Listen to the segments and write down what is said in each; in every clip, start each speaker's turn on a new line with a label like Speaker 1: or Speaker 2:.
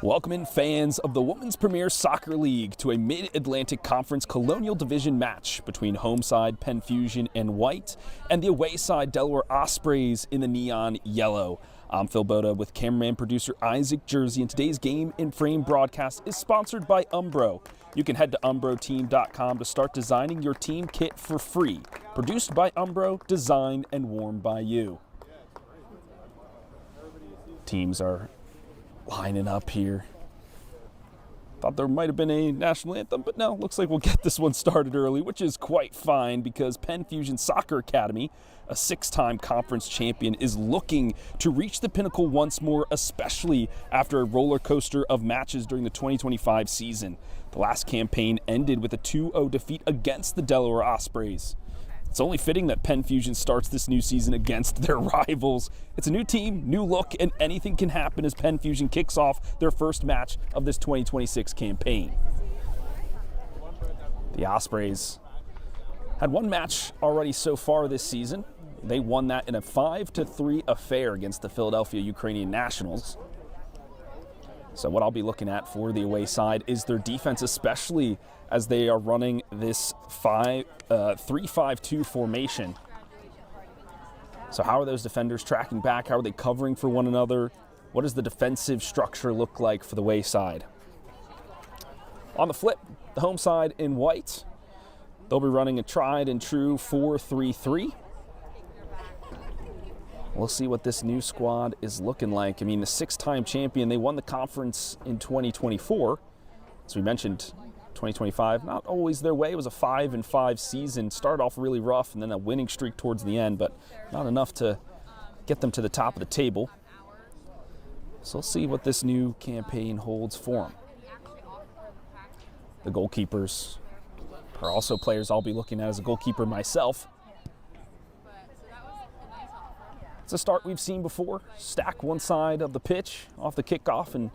Speaker 1: Welcome in fans of the Women's Premier Soccer League to a Mid-Atlantic Conference Colonial Division match between home side Penn Fusion in white and the away side Delaware Ospreys in the neon yellow. I'm Phil Boda with cameraman producer Isaac Jersey, and today's Game in Frame broadcast is sponsored by Umbro. You can head to umbroteam.com to start designing your team kit for free. Produced by Umbro, designed and worn by you. Teams are lining up here. Thought there might have been a national anthem, but no, looks like we'll get this one started early, which is quite fine because Penn Fusion Soccer Academy, a six-time conference champion, is looking to reach the pinnacle once more, especially after a roller coaster of matches during the 2025 season. The last campaign ended with a 2-0 defeat against the Delaware Ospreys. It's only fitting that Penn Fusion starts this new season against their rivals. It's a new team, new look, and anything can happen as Penn Fusion kicks off their first match of this 2026 campaign. The Ospreys had one match already so far this season. They won that in a 5-3 affair against the Philadelphia Ukrainian Nationals. So what I'll be looking at for the away side is their defense, especially as they are running this 3-5-2 formation. So how are those defenders tracking back? How are they covering for one another? What does the defensive structure look like for the away side? On the flip, the home side in white, they'll be running a tried and true 4-3-3. We'll see what this new squad is looking like. I mean, the six-time champion, they won the conference in 2024. As we mentioned, 2025, not always their way. It was a 5-5 season. Started off really rough and then a winning streak towards the end, but not enough to get them to the top of the table. So we'll see what this new campaign holds for them. The goalkeepers are also players I'll be looking at as a goalkeeper myself. It's a start we've seen before. Stack one side of the pitch off the kickoff and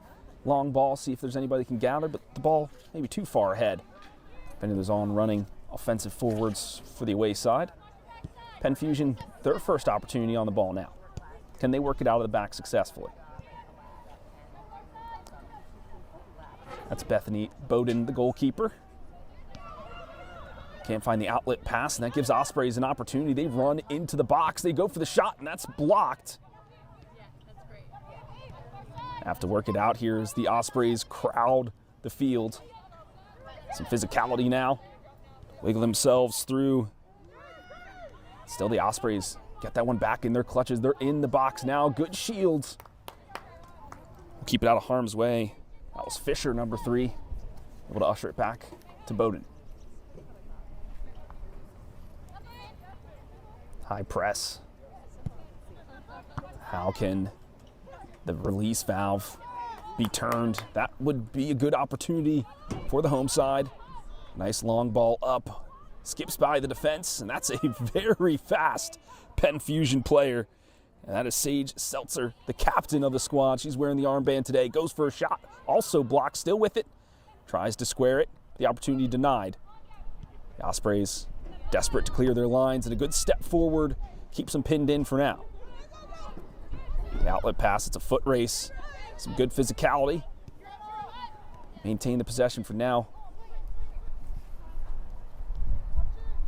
Speaker 1: long ball, see if there's anybody can gather, but the ball maybe too far ahead. Penn is on running offensive forwards for the away side. Penn Fusion, their first opportunity on the ball now. Can they work it out of the back successfully? That's Bethany Bowden, the goalkeeper. Can't find the outlet pass, and that gives Ospreys an opportunity. They run into the box. They go for the shot, and that's blocked. Have to work it out here as the Ospreys crowd the field. Some physicality now. Wiggle themselves through. Still the Ospreys get that one back in their clutches. They're in the box now. Good shields. Keep it out of harm's way. That was Fisher, number 3. Able to usher it back to Bowden. High press. How can the release valve be turned? That would be a good opportunity for the home side. Nice long ball up. Skips by the defense, and that's a very fast Penn Fusion player. And that is Sage Seltzer, the captain of the squad. She's wearing the armband today. Goes for a shot. Also blocked, still with it. Tries to square it. The opportunity denied. The Ospreys desperate to clear their lines, and a good step forward keeps them pinned in for now. The outlet pass, it's a foot race. Some good physicality. Maintain the possession for now.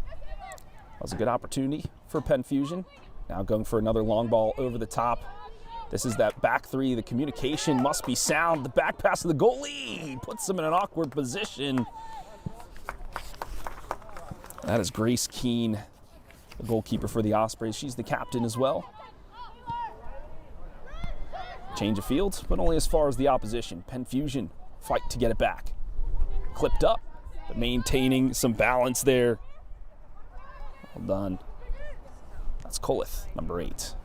Speaker 1: That was a good opportunity for Penn Fusion. Now going for another long ball over the top. This is that back three. The communication must be sound. The back pass of the goalie puts them in an awkward position. That is Grace Keene, the goalkeeper for the Ospreys. She's the captain as well. Change of field, but only as far as the opposition. Penn Fusion fight to get it back. Clipped up, but maintaining some balance there. Well done. That's Coleth, number 8.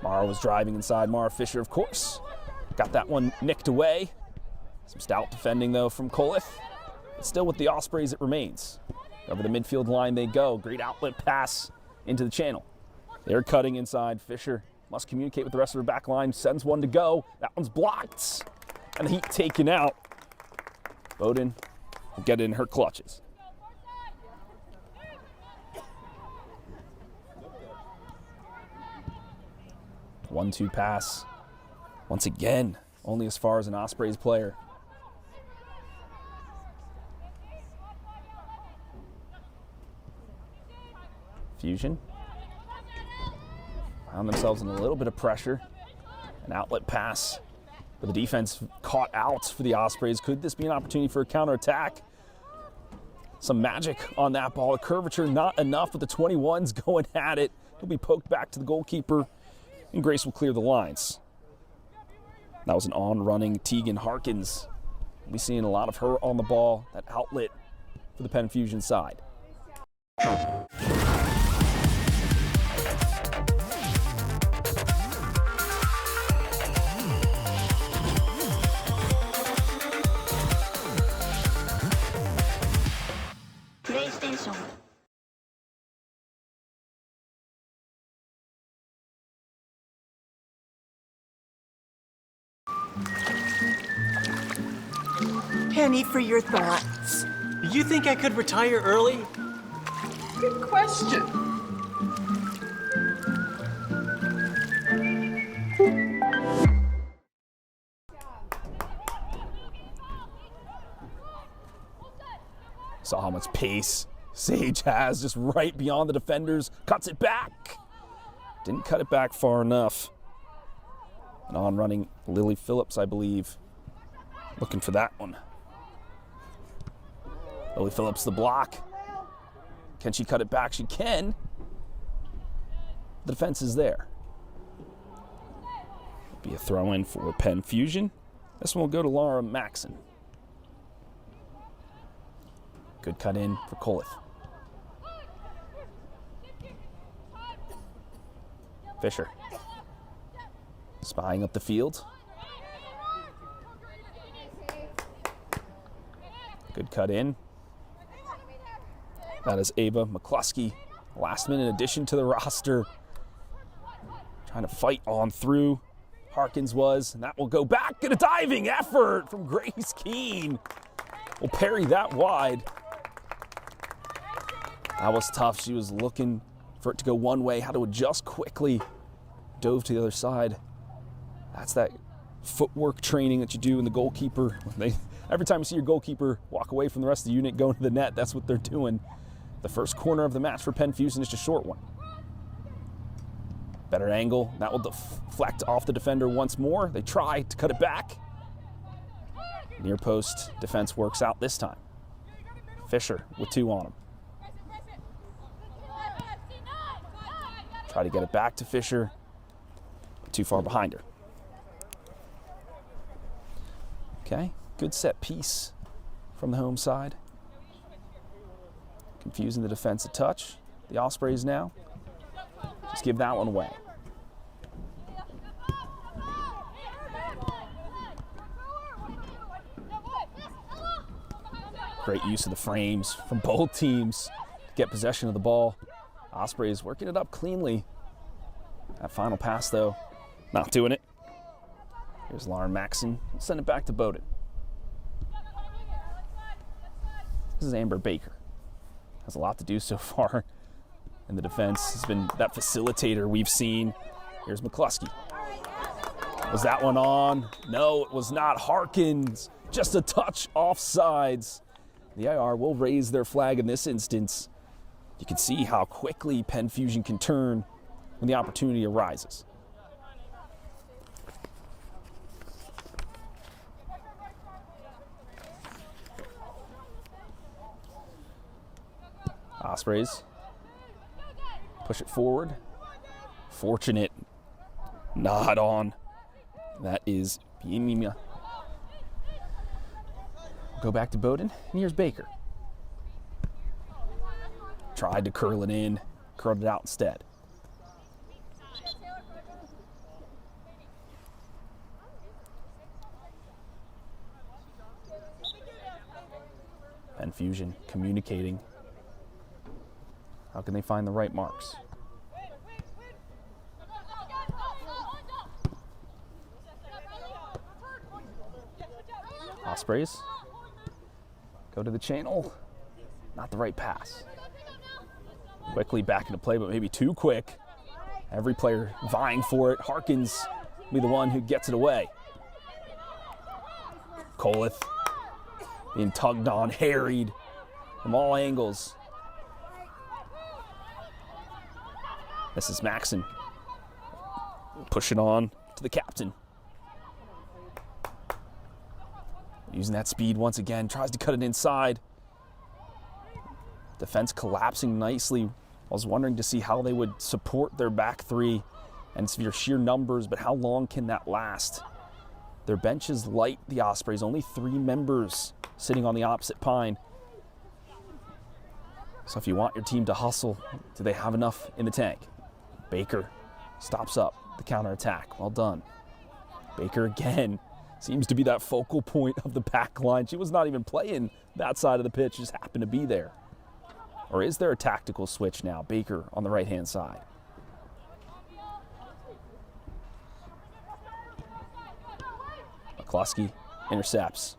Speaker 1: Mara was driving inside. Mara Fisher, of course. Got that one nicked away. Some stout defending, though, from Coleth. Still with the Ospreys, it remains. Over the midfield line they go. Great outlet pass into the channel. They're cutting inside. Fisher must communicate with the rest of her back line. Sends one to go. That one's blocked. And the heat taken out. Bowden will get it in her clutches. 1-2 pass Once again, only as far as an Ospreys player. Fusion. Found themselves in a little bit of pressure. An outlet pass, but the defense caught out for the Ospreys. Could this be an opportunity for a counterattack? Some magic on that ball. A curvature, not enough, but the 21's going at it. He'll be poked back to the goalkeeper, and Grace will clear the lines. That was an on-running Tegan Harkins. We'll be seeing a lot of her on the ball, that outlet for the Penn Fusion side.
Speaker 2: PlayStation.
Speaker 3: Penny, for your thoughts.
Speaker 4: You think I could retire early?
Speaker 3: Good question.
Speaker 1: Saw how much pace Sage has, just right beyond the defenders. Cuts it back. Didn't cut it back far enough. And on running Lily Phillips, I believe. Looking for that one. Lily Phillips, the block. Can she cut it back? She can. The defense is there. Be a throw in for Penn Fusion. This one will go to Laura Maxon. Good cut in for Coleth. Fisher. Spying up the field. Good cut in. That is Ava McCluskey. Last minute addition to the roster. Trying to fight on through. Harkins was, and that will go back. Get a diving effort from Grace Keene. Will parry that wide. That was tough. She was looking for it to go one way, had to adjust quickly. Dove to the other side. That's that footwork training that you do in the goalkeeper. Every time you see your goalkeeper walk away from the rest of the unit going to the net, that's what they're doing. The first corner of the match for Penn Fusion is just a short one. Better angle. That will deflect off the defender once more. They try to cut it back. Near post defense works out this time. Fisher with two on him. Try to get it back to Fisher. Too far behind her. Okay, good set piece from the home side. Confusing the defense a touch. The Ospreys now just give that one away. Great use of the frames from both teams to get possession of the ball. Ospreys working it up cleanly. That final pass, though, not doing it. Here's Lauren Maxon. Send it back to Bowden. This is Amber Baker. Has a lot to do so far in the defense. Has been that facilitator we've seen. Here's McCluskey. Was that one on? No, it was not. Harkins, just a touch offsides. The IR will raise their flag in this instance. You can see how quickly Penn Fusion can turn when the opportunity arises. Ospreys push it forward. Fortunate, not on. That is Bienima. Go back to Bowden, and here's Baker. Tried to curl it in, curled it out instead. Penn Fusion communicating. How can they find the right marks? Ospreys go to the channel. Not the right pass. Quickly back into play, but maybe too quick. Every player vying for it. Harkins be the one who gets it away. Koleth being tugged on, harried from all angles. This is Maxson. Push it on to the captain. Using that speed once again, tries to cut it inside. Defense collapsing nicely. I was wondering to see how they would support their back three and your sheer numbers, but how long can that last? Their bench is light, the Ospreys. Only 3 members sitting on the opposite pine. So if you want your team to hustle, do they have enough in the tank? Baker stops up the counterattack. Well done. Baker again seems to be that focal point of the back line. She was not even playing that side of the pitch, just happened to be there. Or is there a tactical switch now? Baker on the right-hand side. McCluskey intercepts.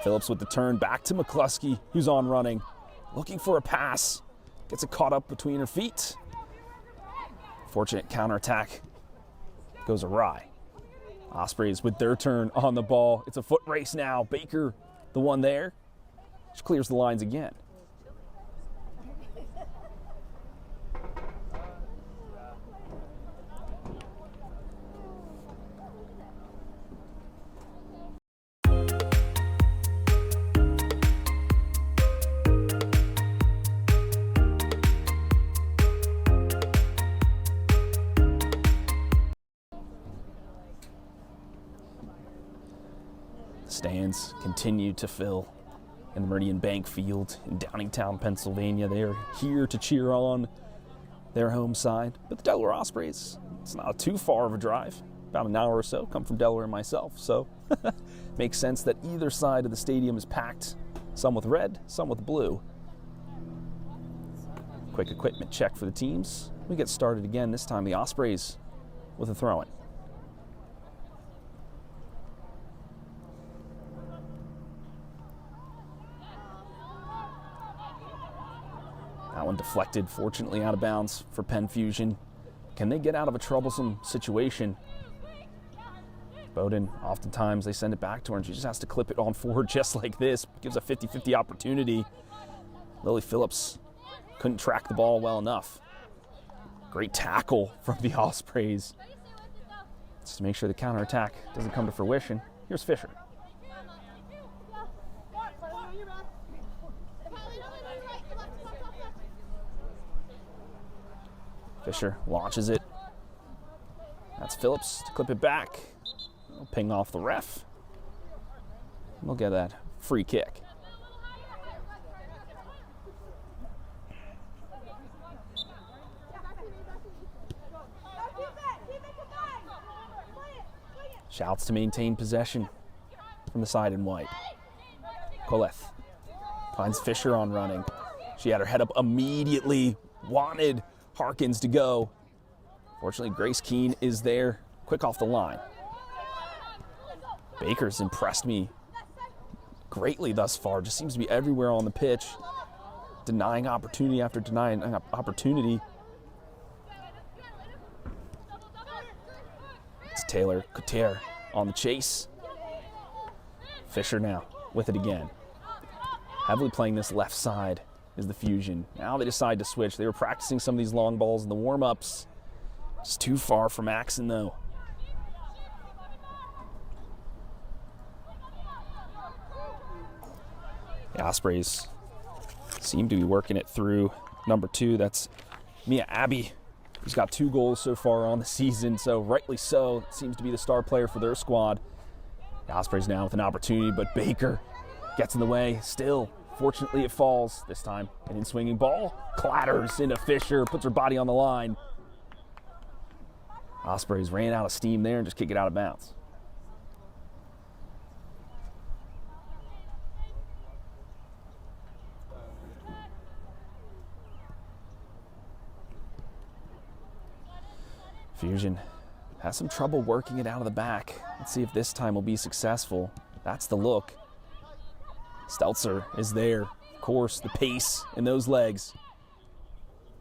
Speaker 1: Phillips with the turn back to McCluskey, who's on running, looking for a pass. Gets it caught up between her feet. Fortunate counterattack goes awry. Ospreys with their turn on the ball. It's a foot race now. Baker, the one there. She clears the lines again. Stands continue to fill in the Meridian Bank Field in Downingtown, Pennsylvania. They are here to cheer on their home side. But the Delaware Ospreys, it's not too far of a drive, about an hour or so. Come from Delaware myself, so makes sense that either side of the stadium is packed, some with red, some with blue. Quick equipment check for the teams. We get started again, this time the Ospreys with a throw-in. That one deflected, fortunately out of bounds for Penn Fusion. Can they get out of a troublesome situation? Bowden, oftentimes they send it back to her and she just has to clip it on forward just like this. Gives a 50-50 opportunity. Lily Phillips couldn't track the ball well enough. Great tackle from the Ospreys. Just to make sure the counterattack doesn't come to fruition. Here's Fisher. Fisher launches it. That's Phillips to clip it back. It'll ping off the ref. We'll get that free kick. Shouts to maintain possession from the side in white. Koleth finds Fisher on running. She had her head up immediately, wanted Harkins to go. Fortunately, Grace Keene is there, quick off the line. Baker's impressed me greatly thus far. Just seems to be everywhere on the pitch, denying opportunity after denying opportunity. It's Taylor Couture on the chase. Fisher now with it again. Heavily playing this left side is the Fusion. Now they decide to switch. They were practicing some of these long balls in the warm-ups. It's too far for Maxson though. The Ospreys seem to be working it through number 2. That's Mia Abbey, who's got 2 goals so far on the season, so rightly so. Seems to be the star player for their squad. The Ospreys now with an opportunity, but Baker gets in the way still. Fortunately, it falls this time. An in-swinging ball clatters into Fisher, puts her body on the line. Ospreys ran out of steam there and just kick it out of bounds. Fusion has some trouble working it out of the back. Let's see if this time will be successful. That's the look. Stelzer is there. Of course, the pace in those legs.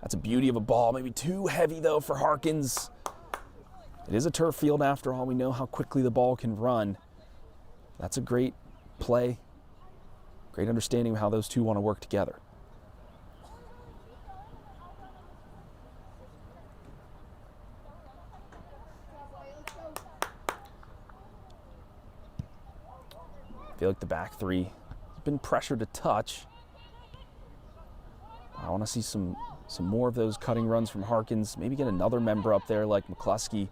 Speaker 1: That's a beauty of a ball. Maybe too heavy, though, for Harkins. It is a turf field, after all. We know how quickly the ball can run. That's a great play. Great understanding of how those two want to work together. I feel like the back three has been pressured to touch. I want to see some more of those cutting runs from Harkins. Maybe get another member up there like McCluskey.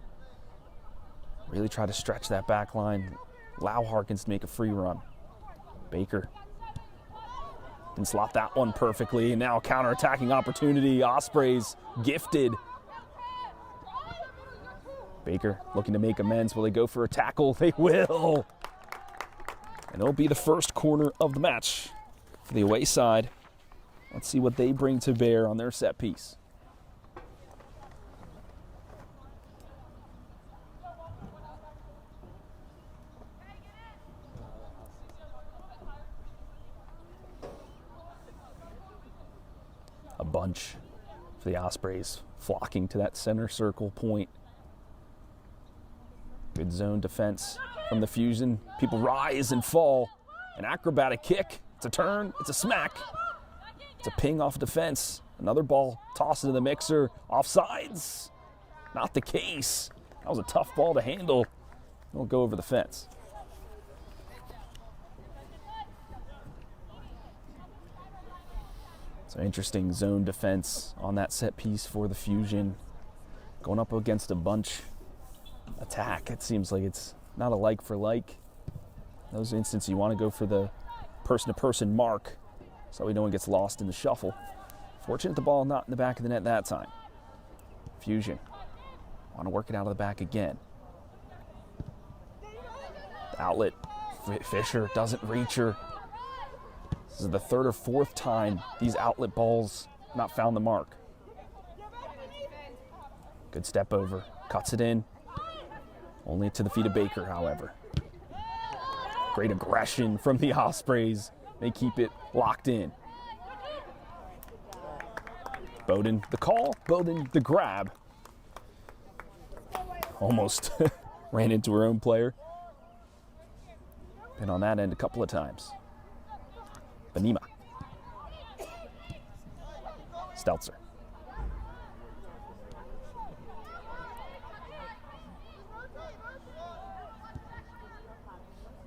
Speaker 1: Really try to stretch that back line. Allow Harkins to make a free run. Baker can slot that one perfectly. And now a counter-attacking opportunity. Ospreys gifted. Baker looking to make amends. Will they go for a tackle? They will. And it'll be the first corner of the match for the away side. Let's see what they bring to bear on their set piece. A bunch for the Ospreys flocking to that center circle point. Good zone defense from the Fusion. People rise and fall. An acrobatic kick. It's a turn. It's a smack. It's a ping off defense. Another ball tossed into the mixer. Offsides. Not the case. That was a tough ball to handle. It'll go over the fence. So interesting zone defense on that set piece for the Fusion. Going up against a bunch attack. It seems like it's not a like for like. In those instances, you want to go for the person-to-person mark so no one gets lost in the shuffle. Fortunate the ball not in the back of the net that time. Fusion want to work it out of the back again. The outlet, Fisher doesn't reach her. This is the third or fourth time these outlet balls not found the mark. Good step over, cuts it in. Only to the feet of Baker, however. Great aggression from the Ospreys. They keep it locked in. Bowden the call, Bowden the grab. Almost ran into her own player. Been on that end a couple of times. Benima. Stelzer.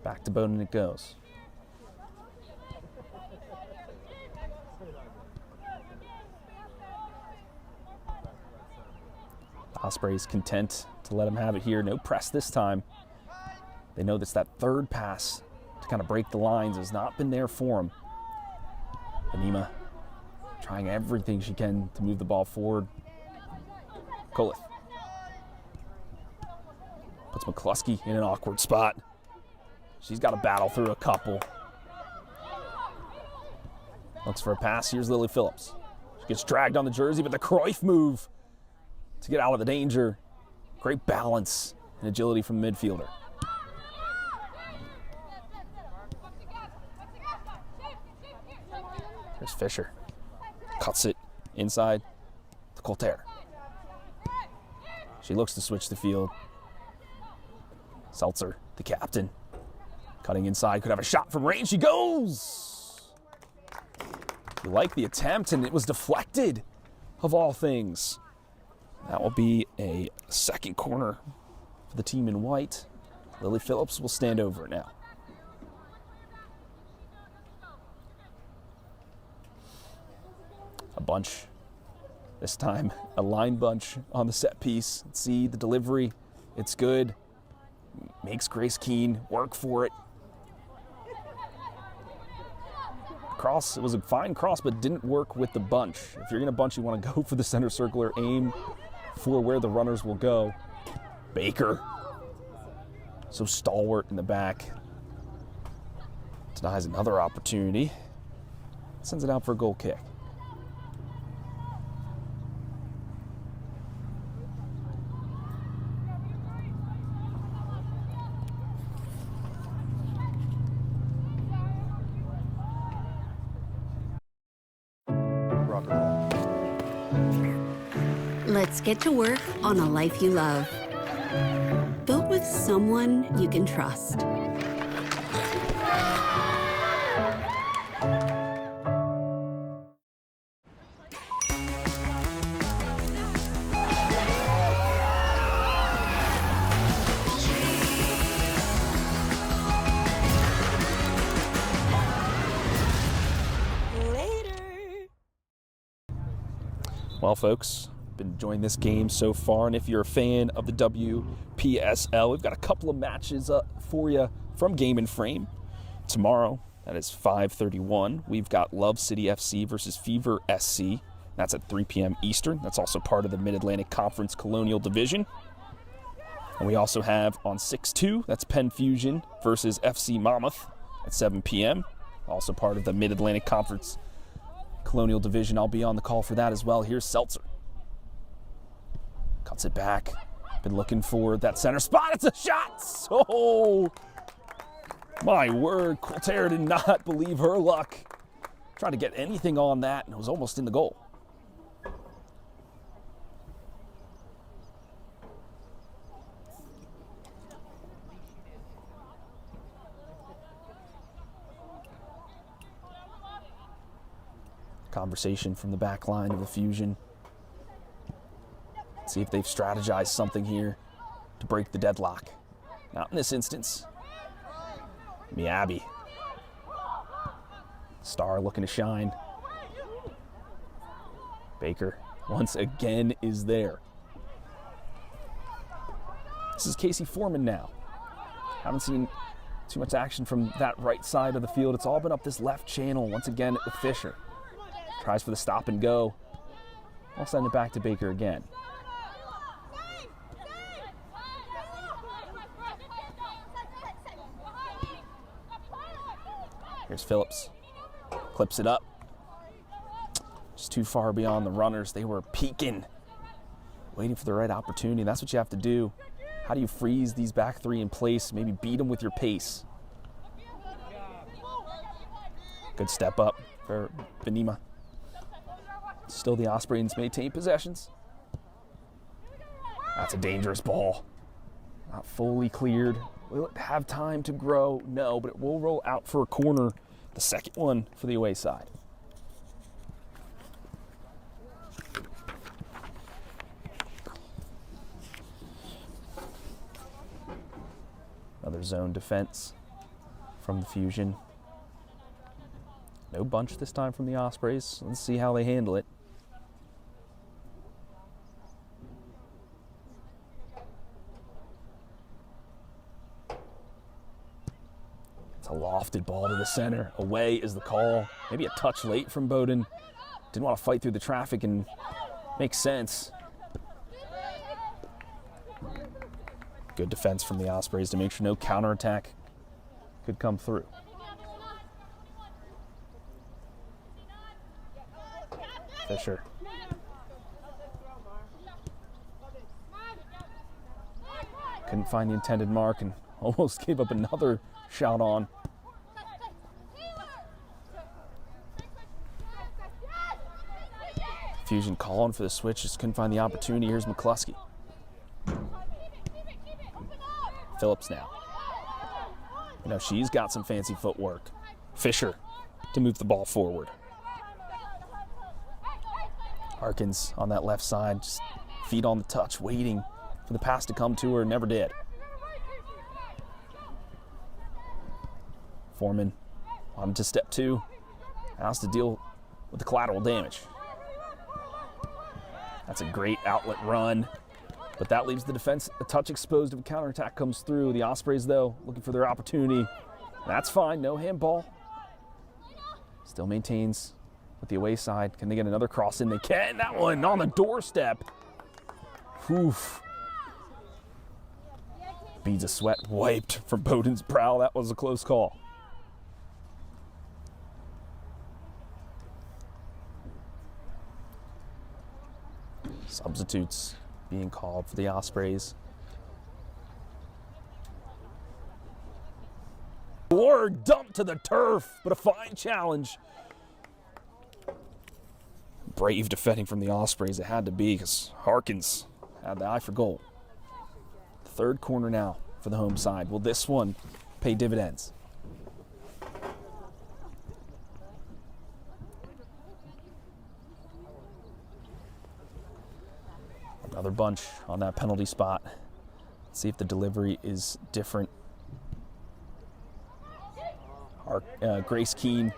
Speaker 1: Back to Bowden it goes. Ospreys content to let him have it here. No press this time. They know that third pass to kind of break the lines has not been there for him. Benima trying everything she can to move the ball forward. Kolith puts McCluskey in an awkward spot. She's got to battle through a couple. Looks for a pass. Here's Lily Phillips. She gets dragged on the jersey, but the Cruyff move to get out of the danger. Great balance and agility from the midfielder. Here's Fisher. Cuts it inside to Colter. She looks to switch the field. Seltzer, the captain. Cutting inside, could have a shot from range. She goes! You like the attempt, and it was deflected, of all things. That will be a second corner for the team in white. Lily Phillips will stand over it now. A bunch. This time, a line bunch on the set piece. Let's see the delivery. It's good. Makes Grace Keene work for it. Cross, it was a fine cross, but didn't work with the bunch. If you're going to bunch, you want to go for the center circle or aim for where the runners will go. Baker, so stalwart in the back. Denies another opportunity. Sends it out for a goal kick.
Speaker 2: Rock and roll. Let's get to work on a life you love. Built with someone you can trust.
Speaker 1: Well, folks, been enjoying this game so far, and if you're a fan of the WPSL, we've got a couple of matches up for you from Game and Frame. Tomorrow, that is 5:31, we've got Love City FC versus Fever SC. That's at 3 p.m. Eastern. That's also part of the Mid-Atlantic Conference Colonial Division. And we also have on 6/2, that's Penn Fusion versus FC Monmouth at 7 p.m. Also part of the Mid-Atlantic Conference Colonial Division. I'll be on the call for that as well. Here's Seltzer. Cuts it back. Been looking for that center spot. It's a shot. So, my word, Quilter did not believe her luck. Tried to get anything on that, and it was almost in the goal. Conversation from the back line of the Fusion. See if they've strategized something here to break the deadlock. Not in this instance. Miyabi. Star looking to shine. Baker once again is there. This is Casey Foreman now. Haven't seen too much action from that right side of the field. It's all been up this left channel once again with Fisher. Tries for the stop and go. I'll send it back to Baker again. Here's Phillips. Clips it up. Just too far beyond the runners. They were peeking, waiting for the right opportunity. That's what you have to do. How do you freeze these back three in place? Maybe beat them with your pace. Good step up for Benima. Still the Ospreys maintain possessions. That's a dangerous ball. Not fully cleared. Will it have time to grow? No, but it will roll out for a corner. The second one for the away side. Another zone defense from the Fusion. No bunch this time from the Ospreys. Let's see how they handle it. It's a lofted ball to the center. Away is the call. Maybe a touch late from Bowden. Didn't want to fight through the traffic and make sense. Good defense from the Ospreys to make sure no counterattack could come through. Fisher. Couldn't find the intended mark and almost gave up another shot on. Fusion calling for the switch, just couldn't find the opportunity. Here's McCluskey. Phillips now. You know, she's got some fancy footwork. Fisher to move the ball forward. Harkins on that left side, just feet on the touch, waiting for the pass to come to her, never did. Foreman on to step two, has to deal with the collateral damage. That's a great outlet run, but that leaves the defense a touch exposed if a counterattack comes through. The Ospreys, though, looking for their opportunity. That's fine, no handball. Still maintains with the away side. Can they get another cross in? They can. That one on the doorstep. Oof. Beads of sweat wiped from Bowden's brow. That was a close call. Substitutes being called for the Ospreys. Or dumped to the turf, but a fine challenge. brave defending from the Ospreys. It had to be because Harkins had the eye for goal. Third corner now for the home side. Will this one pay dividends? Another bunch on that penalty spot. Let's see if the delivery is different. Grace Keene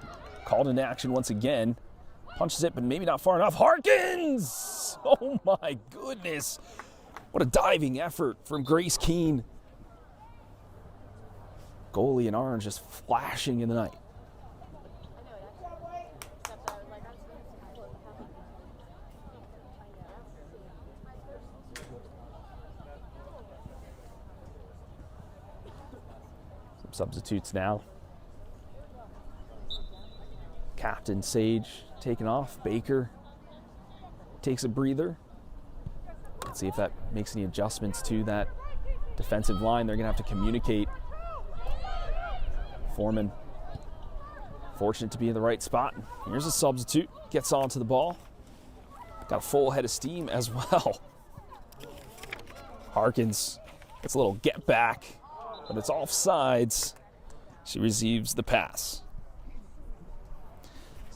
Speaker 1: called into action once again. Punches it, but maybe not far enough. Harkins! Oh my goodness. What a diving effort from Grace Keene. Goalie in orange just flashing in the night. Some substitutes now. Captain Sage taken off. Baker takes a breather. Let's see if that makes any adjustments to that defensive line. They're going to have to communicate. Foreman, fortunate to be in the right spot. Here's a substitute. Gets onto the ball. Got a full head of steam as well. Harkins gets a little get back, but it's offsides. She receives the pass.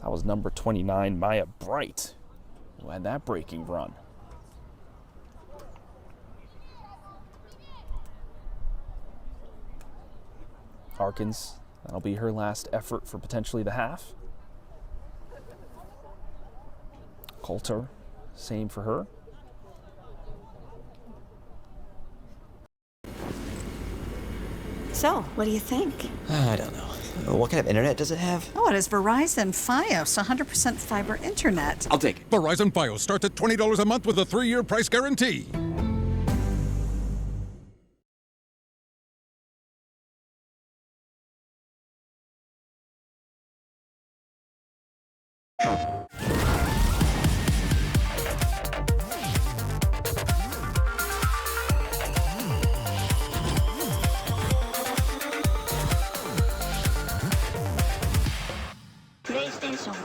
Speaker 1: That was number 29, Maya Bright, who had that breaking run. Harkins, that'll be her last effort for potentially the half. Coulter, same for her.
Speaker 5: So, what do you think?
Speaker 6: I don't know. What kind of internet does it have?
Speaker 5: Oh, it is Verizon Fios, 100% fiber internet.
Speaker 6: I'll take it.
Speaker 7: Verizon Fios starts at $20 a month with a 3-year price guarantee.
Speaker 8: PlayStation.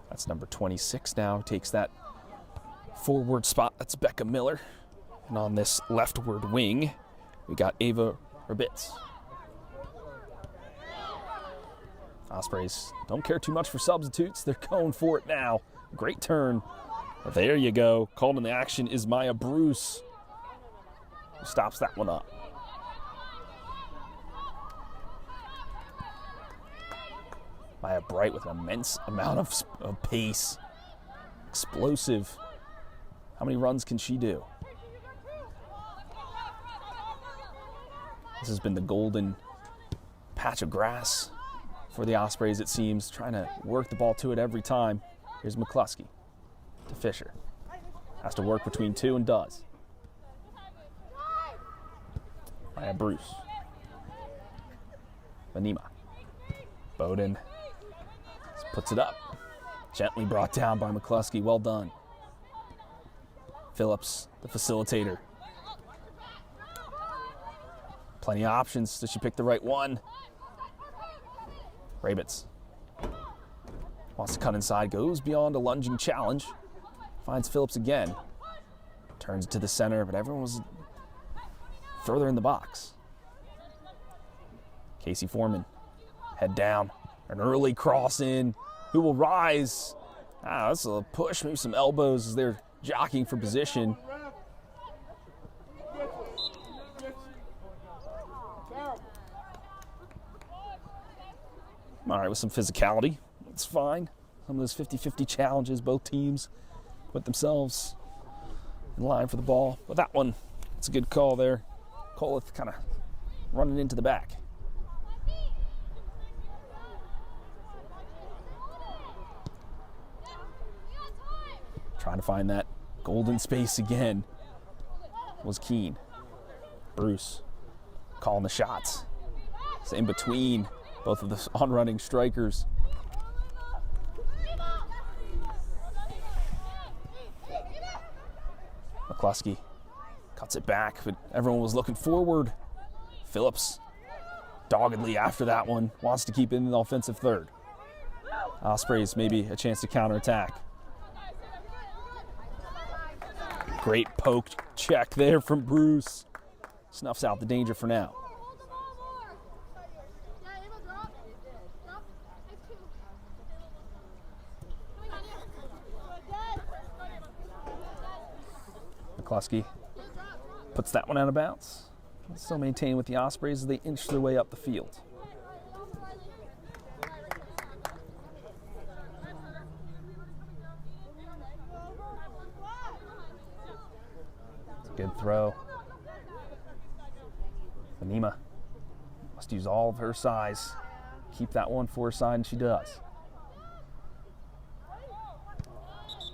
Speaker 1: That's number 26 now, takes that forward spot. That's Becca Miller. And on this leftward wing, we got Ava Rabitz. Ospreys don't care too much for substitutes. They're going for it now. Great turn. But there you go. Called in the action is Maya Bruce, who stops that one up. Maya Bright with an immense amount of pace. Explosive. How many runs can she do? This has been the golden patch of grass for the Ospreys, it seems, trying to work the ball to it every time. Here's McCluskey to Fisher. Has to work between two and does. Maya Bruce. Vanima. Bowden puts it up. Gently brought down by McCluskey. Well done. Phillips, the facilitator. Plenty of options. Does she pick the right one? Rabitz wants to cut inside, goes beyond a lunging challenge. Finds Phillips again. Turns it to the center, but everyone was further in the box. Casey Foreman, head down. An early cross in. Who will rise? That's a push, maybe some elbows as they're jockeying for position. All right, with some physicality, it's fine. Some of those 50-50 challenges, both teams put themselves in line for the ball. But that one, it's a good call there. Coleth kind of running into the back. Trying to find that golden space again was Keene. Bruce calling the shots. It's in between both of the on-running strikers. McCluskey cuts it back, but everyone was looking forward. Phillips doggedly after that one, wants to keep it in the offensive third. Ospreys maybe a chance to counterattack. Great poke check there from Bruce. Snuffs out the danger for now. McCluskey puts that one out of bounds. Still maintained with the Ospreys as they inch their way up the field. It's a good throw. Anima must use all of her size. Keep that one for her side, and she does.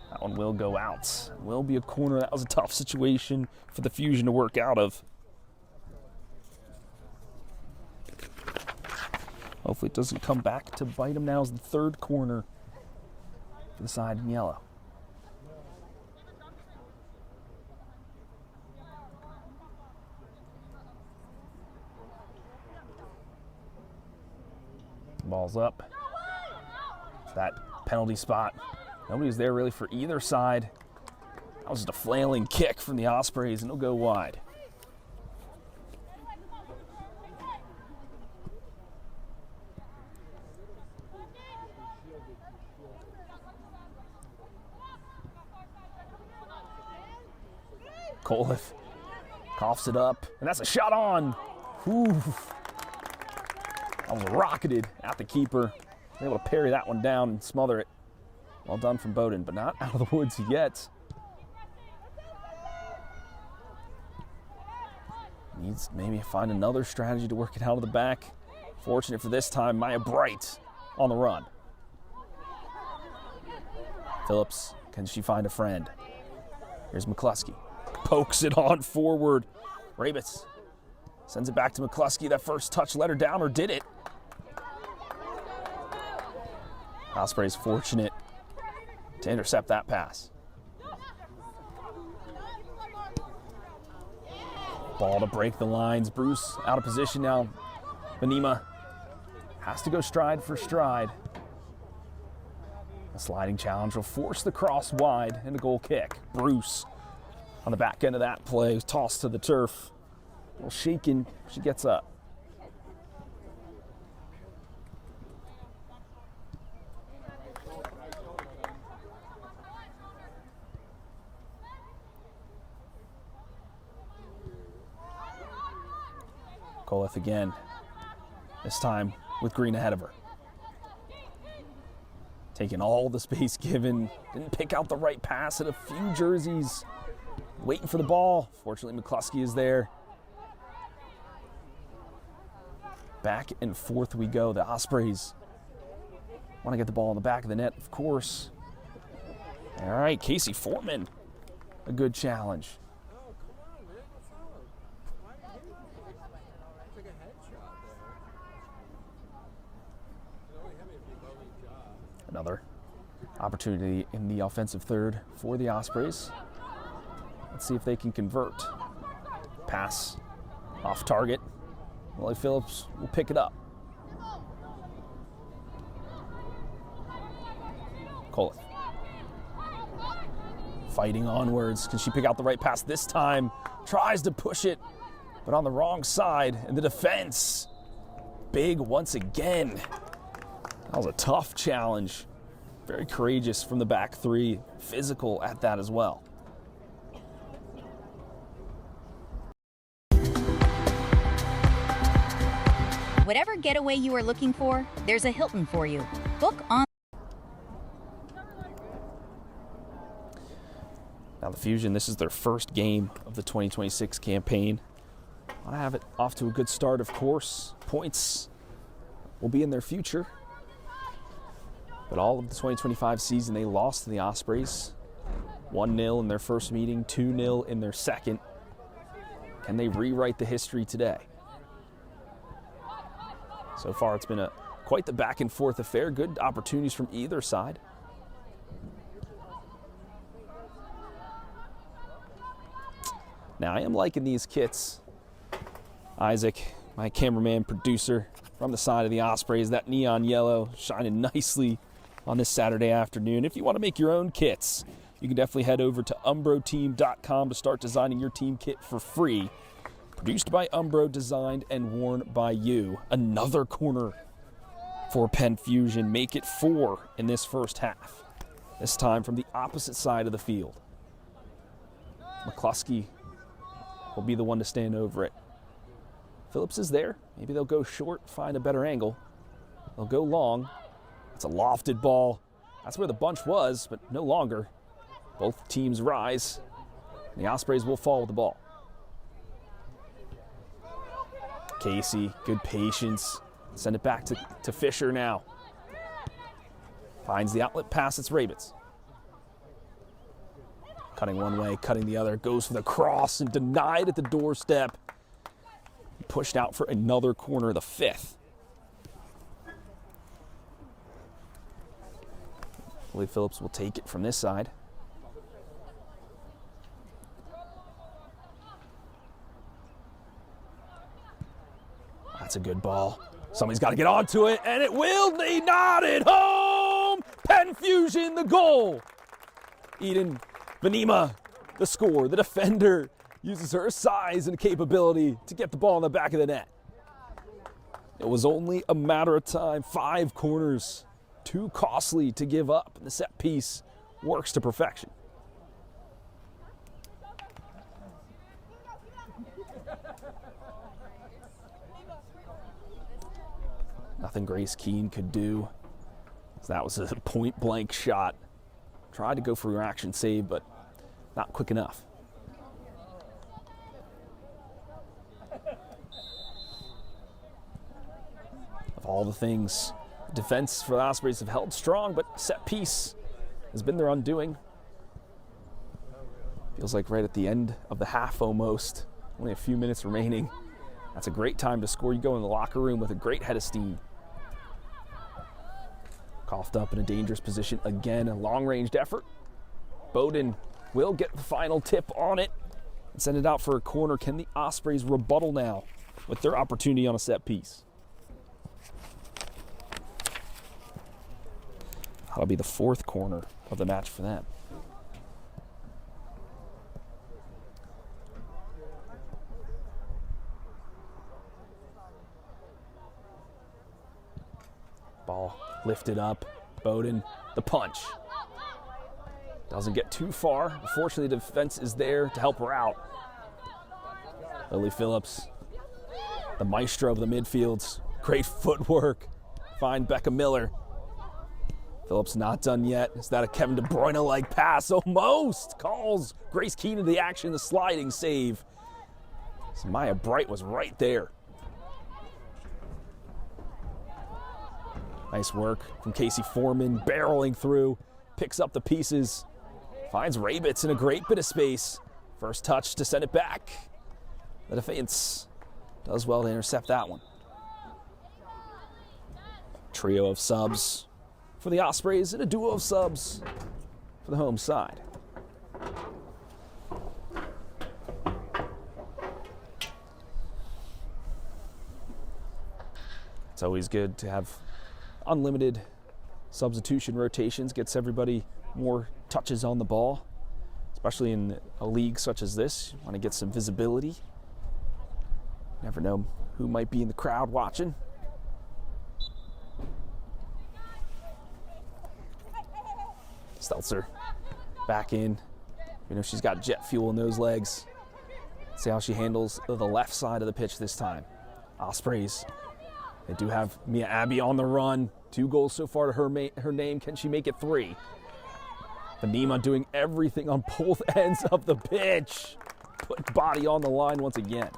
Speaker 1: That one will go out. Will be a corner. That was a tough situation for the Fusion to work out of. Hopefully it doesn't come back to bite him now as the third corner for the side in yellow. Ball's up. That penalty spot. Nobody was there really for either side. That was just a flailing kick from the Ospreys, and it'll go wide. Coliff coughs it up, and that's a shot on. Whew. That was rocketed at the keeper. Able to parry that one down and smother it. Well done from Bowden, but not out of the woods yet. Needs maybe find another strategy to work it out of the back. Fortunate for this time, Maya Bright on the run. Phillips, can she find a friend? Here's McCluskey. Pokes it on forward. Rabitz sends it back to McCluskey. That first touch let her down, or did it? Ospreys fortunate to intercept that pass. Ball to break the lines. Bruce out of position now. Benema has to go stride for stride. A sliding challenge will force the cross wide and a goal kick. Bruce on the back end of that play, tossed to the turf. A little shaken, she gets up. Coliff again, this time with Green ahead of her. Taking all the space given, didn't pick out the right pass at a few jerseys. Waiting for the ball. Fortunately, McCluskey is there. Back and forth we go. The Ospreys want to get the ball in the back of the net, of course. All right, Casey Foreman, a good challenge. Another opportunity in the offensive third for the Ospreys. Let's see if they can convert. Pass off target. Molly Phillips will pick it up. Coliff. Fighting onwards. Can she pick out the right pass this time? Tries to push it, but on the wrong side. And the defense, big once again. That was a tough challenge. Very courageous from the back three. Physical at that as well.
Speaker 8: Whatever getaway you are looking for, there's a Hilton for you. Book on.
Speaker 1: Now the Fusion, this is their first game of the 2026 campaign. Want to have it off to a good start, of course. Points will be in their future. But all of the 2025 season, they lost to the Ospreys. 1-0 in their first meeting, 2-0 in their second. Can they rewrite the history today? So far, it's been quite the back and forth affair. Good opportunities from either side. Now, I am liking these kits. Isaac, my cameraman, producer, from the side of the Ospreys, that neon yellow shining nicely on this Saturday afternoon. If you want to make your own kits, you can definitely head over to umbroteam.com to start designing your team kit for free. Produced by Umbro, designed and worn by you. Another corner for Penn Fusion. Make it 4 in this first half. This time from the opposite side of the field. McCluskey will be the one to stand over it. Phillips is there. Maybe they'll go short, find a better angle. They'll go long. It's a lofted ball. That's where the bunch was, but no longer. Both teams rise. And the Ospreys will fall with the ball. Casey, good patience. Send it back to Fisher now. Finds the outlet pass, it's Rabitz. Cutting one way, cutting the other, goes for the cross and denied at the doorstep. Pushed out for another corner, the 5th. Willie Phillips will take it from this side. That's a good ball. Somebody's got to get onto it, and it will. They nod it home. Penn Fusion, the goal. Eden Vanima, the score. The defender uses her size and capability to get the ball in the back of the net. It was only a matter of time. 5 corners, too costly to give up. The set piece works to perfection. Nothing Grace Keene could do. So that was a point-blank shot. Tried to go for a reaction save, but not quick enough. Of all the things, defense for the Ospreys have held strong, but set piece has been their undoing. Feels like right at the end of the half almost. Only a few minutes remaining. That's a great time to score. You go in the locker room with a great head of steam. Coughed up in a dangerous position again, a long-ranged effort. Bowden will get the final tip on it and send it out for a corner. Can the Ospreys rebuttal now with their opportunity on a set piece? That'll be the 4th corner of the match for them. Ball lifted up. Bowden, the punch. Doesn't get too far. Unfortunately, the defense is there to help her out. Lily Phillips, the maestro of the midfields. Great footwork. Find Becca Miller. Phillips not done yet. Is that a Kevin De Bruyne-like pass? Almost! Calls Grace Keene into the action, the sliding save. So Maya Bright was right there. Nice work from Casey Foreman, barreling through, picks up the pieces, finds Rabitz in a great bit of space. First touch to send it back. The defense does well to intercept that one. Trio of subs for the Ospreys and a duo of subs for the home side. It's always good to have unlimited substitution rotations, gets everybody more touches on the ball, especially in a league such as this. You want to get some visibility. Never know who might be in the crowd watching. Stelzer back in. You know, she's got jet fuel in those legs. See how she handles the left side of the pitch this time. Ospreys, they do have Mia Abbey on the run. 2 goals so far to her name. Can she make it 3? Vanima doing everything on both ends of the pitch. Put body on the line once again.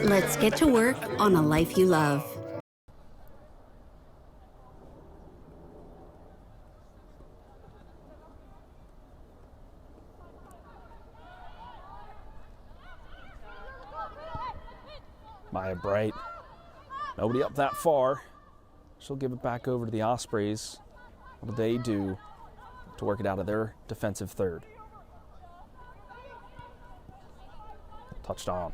Speaker 2: Let's get to work on a life you love.
Speaker 1: Maya Bright, nobody up that far. She'll give it back over to the Ospreys. What do they do to work it out of their defensive third? Touched on.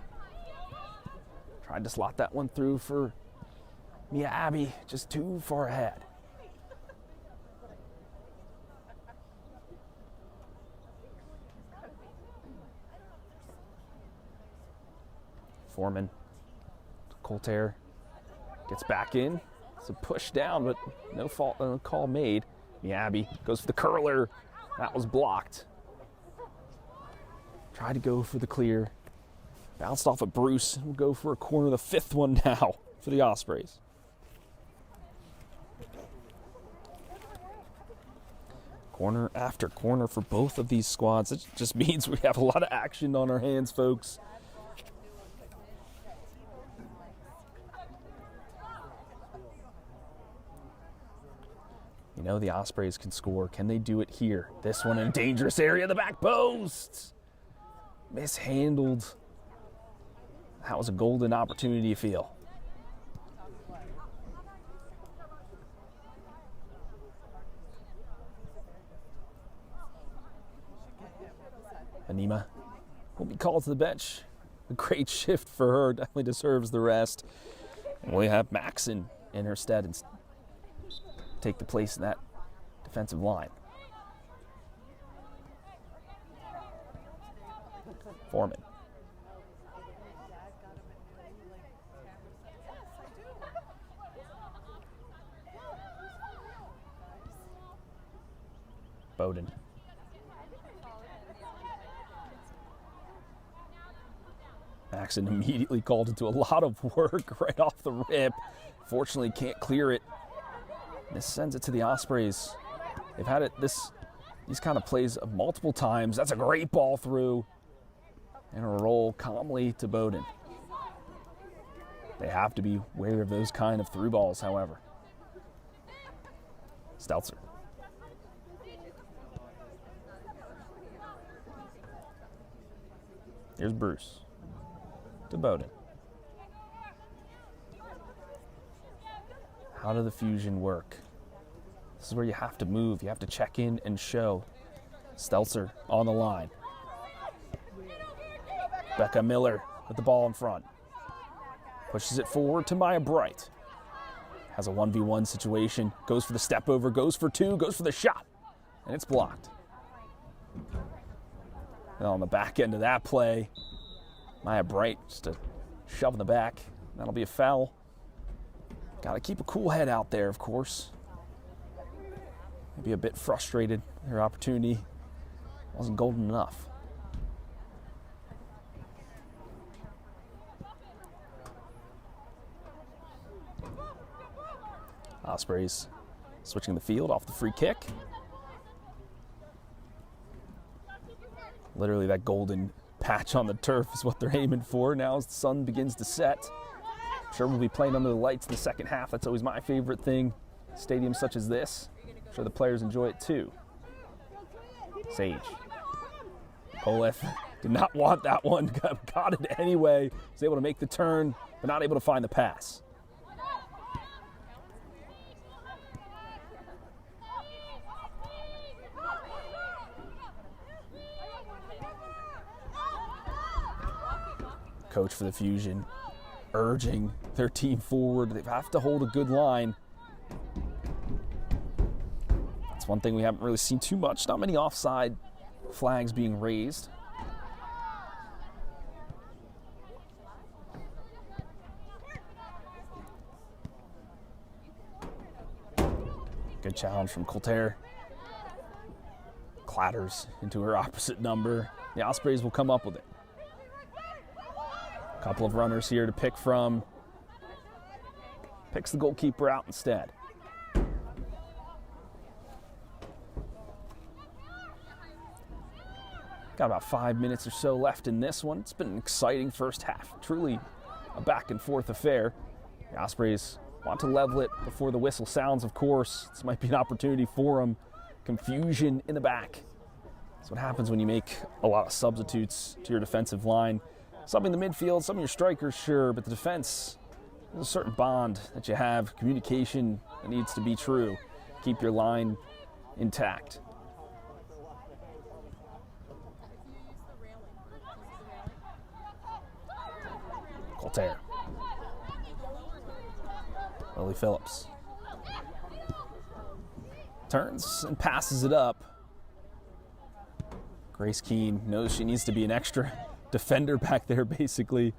Speaker 1: Tried to slot that one through for Mia Abbey, just too far ahead. Foreman, Colter gets back in. It's a push down, but no call made. Mia Abbey goes for the curler. That was blocked. Tried to go for the clear. Bounced off of Bruce. We'll go for a corner, the 5th one now for the Ospreys. Corner after corner for both of these squads. It just means we have a lot of action on our hands, folks. You know the Ospreys can score. Can they do it here? This one in a dangerous area, the back post. Mishandled. That was a golden opportunity, you feel. Anima will be called to the bench. A great shift for her. Definitely deserves the rest. And we have Maxon in her stead and take the place in that defensive line. Foreman. Bowden. Maxon immediately called into a lot of work right off the rip. Fortunately, can't clear it. This sends it to the Ospreys. They've had it these kind of plays multiple times. That's a great ball through. And a roll calmly to Bowden. They have to be wary of those kind of through balls, however. Stelzer. Here's Bruce. To Bowden. How do the Fusion work? This is where you have to move. You have to check in and show. Stelzer on the line. Becca Miller with the ball in front. Pushes it forward to Maya Bright. Has a 1v1 situation. Goes for the step over, goes for two, goes for the shot. And it's blocked. And on the back end of that play, Maya Bright just a shove in the back. That'll be a foul. Got to keep a cool head out there, of course. Maybe a bit frustrated. Her opportunity wasn't golden enough. Ospreys switching the field off the free kick. Literally that golden patch on the turf is what they're aiming for now as the sun begins to set. I'm sure we'll be playing under the lights in the second half. That's always my favorite thing. Stadiums such as this. I'm sure the players enjoy it too. Sage. Polef did not want that one. Got it anyway. Was able to make the turn, but not able to find the pass. Coach for the Fusion urging their team forward. They have to hold a good line. That's one thing we haven't really seen too much. Not many offside flags being raised. Good challenge from Colter. Clatters into her opposite number. The Ospreys will come up with it. Couple of runners here to pick from. Picks the goalkeeper out instead. Got about 5 minutes or so left in this one. It's been an exciting first half. Truly a back and forth affair. The Ospreys want to level it before the whistle sounds, of course. This might be an opportunity for them. Confusion in the back. That's what happens when you make a lot of substitutes to your defensive line. Some in the midfield, some of your strikers, sure, but the defense, there's a certain bond that you have, communication that needs to be true. Keep your line intact. Colter. Lily Phillips. Turns and passes it up. Grace Keene knows she needs to be an extra defender back there, basically.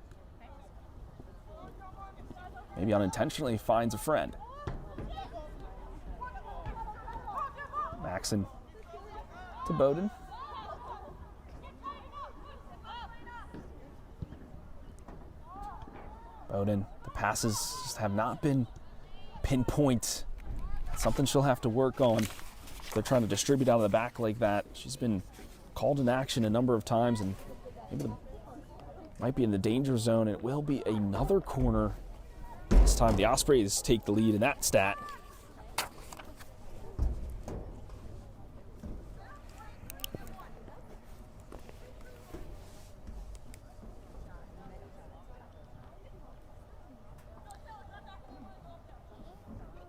Speaker 1: Maybe unintentionally finds a friend. Maxon to Bowden. Bowden, the passes just have not been pinpoint. Something she'll have to work on. They're trying to distribute out of the back like that. She's been called in action a number of times and maybe might be in the danger zone. It will be another corner. This time the Ospreys take the lead in that stat.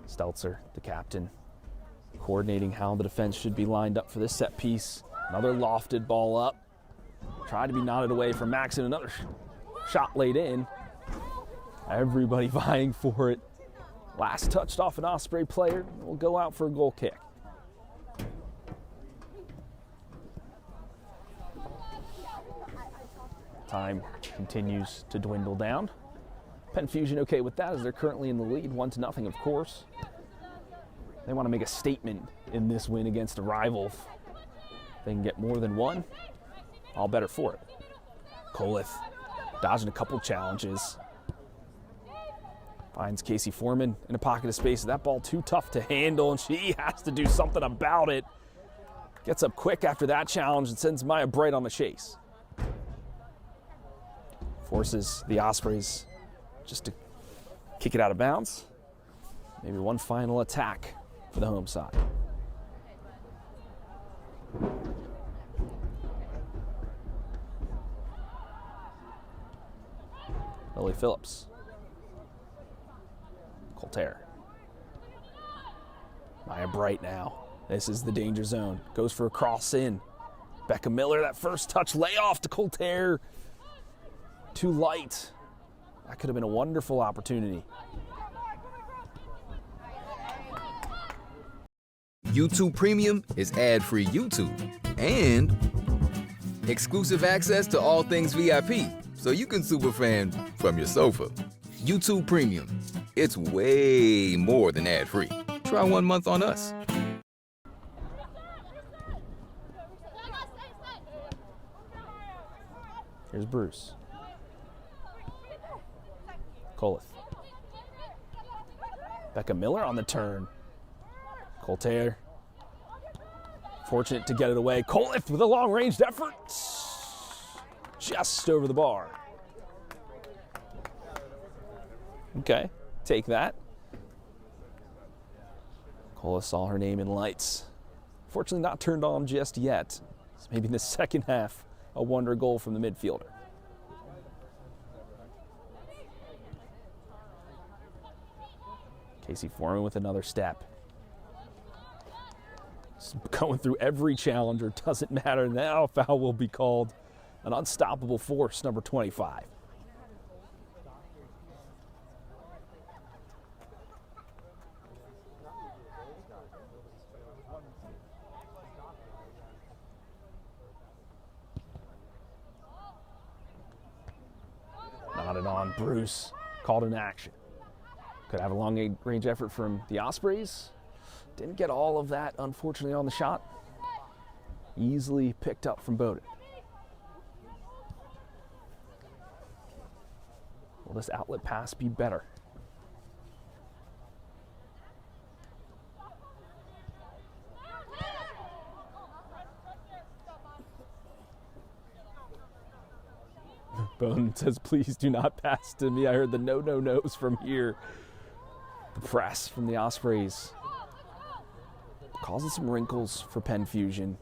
Speaker 1: Stelzer, the captain, coordinating how the defense should be lined up for this set piece. Another lofted ball up. Tried to be nodded away from Maxon. Another shot laid in. Everybody vying for it. Last touched off an Osprey player. Will go out for a goal kick. Time continues to dwindle down. Penn Fusion okay with that as they're currently in the lead, 1-0, of course. They want to make a statement in this win against a rival. If they can get more than one, all better for it. Coleth dodging a couple challenges. Finds Casey Foreman in a pocket of space. That ball too tough to handle, and she has to do something about it. Gets up quick after that challenge and sends Maya Bright on the chase. Forces the Ospreys just to kick it out of bounds. Maybe one final attack for the home side. Lily Phillips. Colter. Maya Bright now. This is the danger zone. Goes for a cross in. Becca Miller, that first touch layoff to Colter. Too light. That could have been a wonderful opportunity.
Speaker 9: YouTube Premium is ad-free YouTube and exclusive access to all things VIP, so you can superfan from your sofa. YouTube Premium, it's way more than ad-free. Try 1 month on us.
Speaker 1: Here's Bruce. Coleth. Becca Miller on the turn. Colter. Fortunate to get it away. Coleth with a long-ranged effort. Just over the bar. Okay, take that. Coleth saw her name in lights. Fortunately not turned on just yet. So maybe in the second half, a wonder goal from the midfielder. Casey Foreman with another step. Just going through every challenger, doesn't matter. Now a foul will be called. An unstoppable force, number 25. Nodded on. Bruce called in action. Could have a long-range effort from the Ospreys. Didn't get all of that, unfortunately, on the shot. Easily picked up from Bowden. Will this outlet pass be better? Bowden says, please do not pass to me. I heard the no-no-nos from here. The press from the Ospreys causing some wrinkles for Penn Fusion.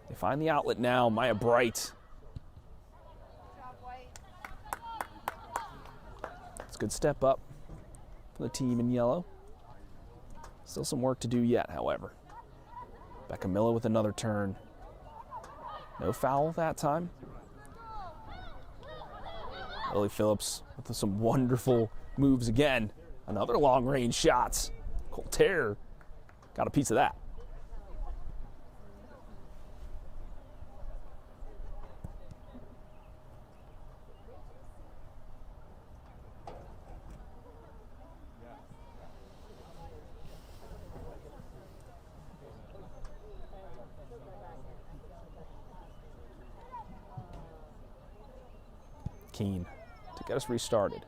Speaker 1: They find the outlet now. Maya Bright Good step up for the team in yellow. Still some work to do yet, however. Becamilla with another turn. No foul that time. Lily Phillips with some wonderful moves again. Another long-range shots. Colter got a piece of that. Keene to get us restarted.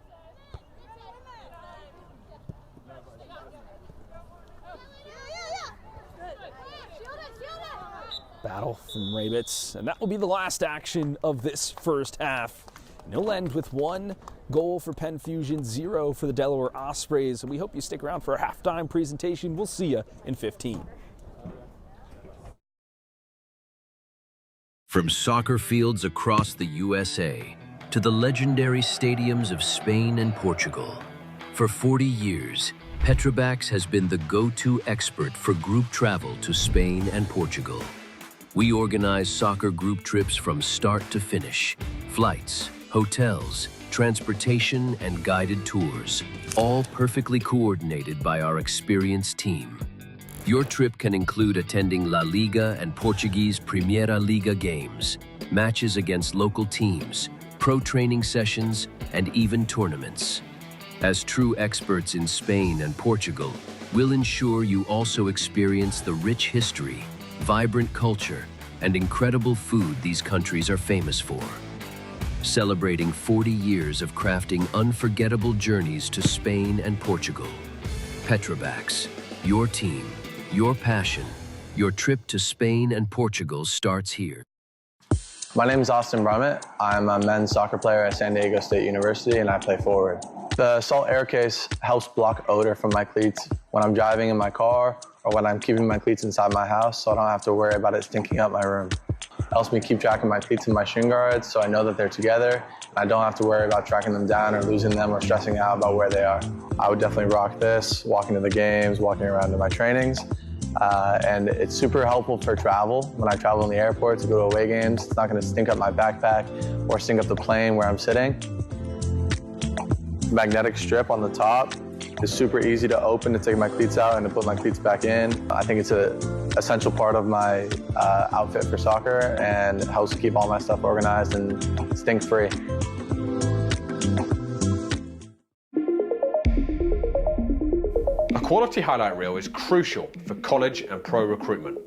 Speaker 1: Battle from Rabitz, and that will be the last action of this first half. And it'll end with 1 goal for Penn Fusion, 0 for the Delaware Ospreys. And we hope you stick around for a halftime presentation. We'll see you in 15.
Speaker 10: From soccer fields across the USA to the legendary stadiums of Spain and Portugal, for 40 years, Petrobax has been the go-to expert for group travel to Spain and Portugal. We organize soccer group trips from start to finish, flights, hotels, transportation, and guided tours, all perfectly coordinated by our experienced team. Your trip can include attending La Liga and Portuguese Primeira Liga games, matches against local teams, pro training sessions, and even tournaments. As true experts in Spain and Portugal, we'll ensure you also experience the rich history, vibrant culture, and incredible food these countries are famous for. Celebrating 40 years of crafting unforgettable journeys to Spain and Portugal. Petrobax, your team, your passion, your trip to Spain and Portugal starts here.
Speaker 11: My name is Austin Brummett. I'm a men's soccer player at San Diego State University, and I play forward. The Salt Air Case helps block odor from my cleats when I'm driving in my car or when I'm keeping my cleats inside my house, so I don't have to worry about it stinking up my room. It helps me keep track of my cleats and my shin guards, so I know that they're together. I don't have to worry about tracking them down or losing them or stressing out about where they are. I would definitely rock this, walking to the games, walking around to my trainings. And it's super helpful for travel. When I travel in the airport to go to away games, it's not going to stink up my backpack or stink up the plane where I'm sitting. Magnetic strip on the top is super easy to open to take my cleats out and to put my cleats back in. I think it's an essential part of my outfit for soccer and helps keep all my stuff organized and stink-free.
Speaker 12: A quality highlight reel is crucial for college and pro recruitment.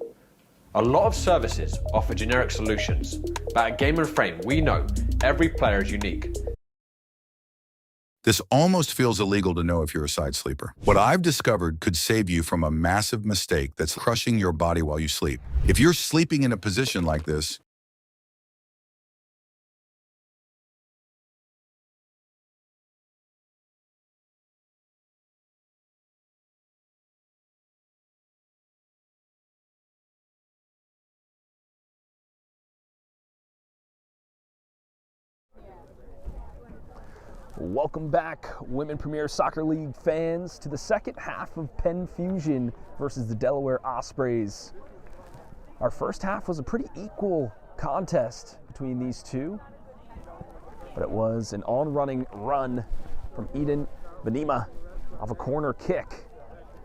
Speaker 12: A lot of services offer generic solutions, but at Game & Frame we know every player is unique.
Speaker 7: This almost feels illegal to know if you're a side sleeper. What I've discovered could save you from a massive mistake that's crushing your body while you sleep. If you're sleeping in a position like this,
Speaker 1: Welcome back, Women Premier Soccer League fans, to the second half of Penn Fusion versus the Delaware Ospreys. Our first half was a pretty equal contest between these two, but it was an on-running run from Eden Benima off a corner kick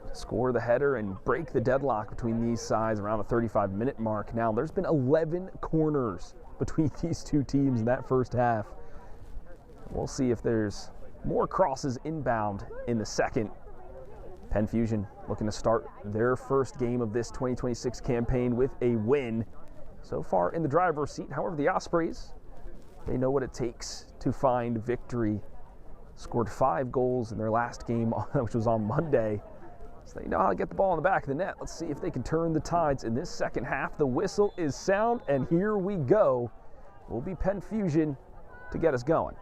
Speaker 1: to score the header and break the deadlock between these sides around the 35-minute mark. Now, there's been 11 corners between these two teams in that first half. We'll see if there's more crosses inbound in the second. Penn Fusion looking to start their first game of this 2026 campaign with a win. So far in the driver's seat. However, the Ospreys, they know what it takes to find victory. Scored 5 goals in their last game, which was on Monday. So they know how to get the ball in the back of the net. Let's see if they can turn the tides in this second half. The whistle is sound, and here we go. Will be Penn Fusion to get us going.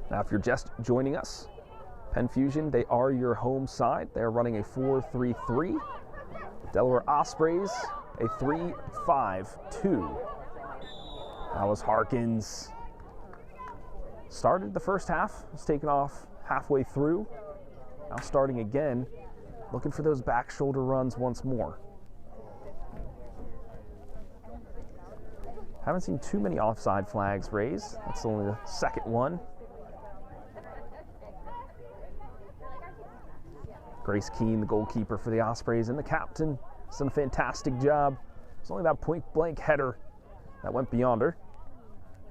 Speaker 1: Now, if you're just joining us, Penn Fusion, they are your home side. They are running a 4-3-3. Delaware Ospreys, a 3-5-2. That was Harkins. Started the first half, was taken off halfway through. Now starting again, looking for those back shoulder runs once more. Haven't seen too many offside flags raised. That's only the second one. Grace Keene, the goalkeeper for the Ospreys, and the captain, has done a fantastic job. It's only that point-blank header that went beyond her.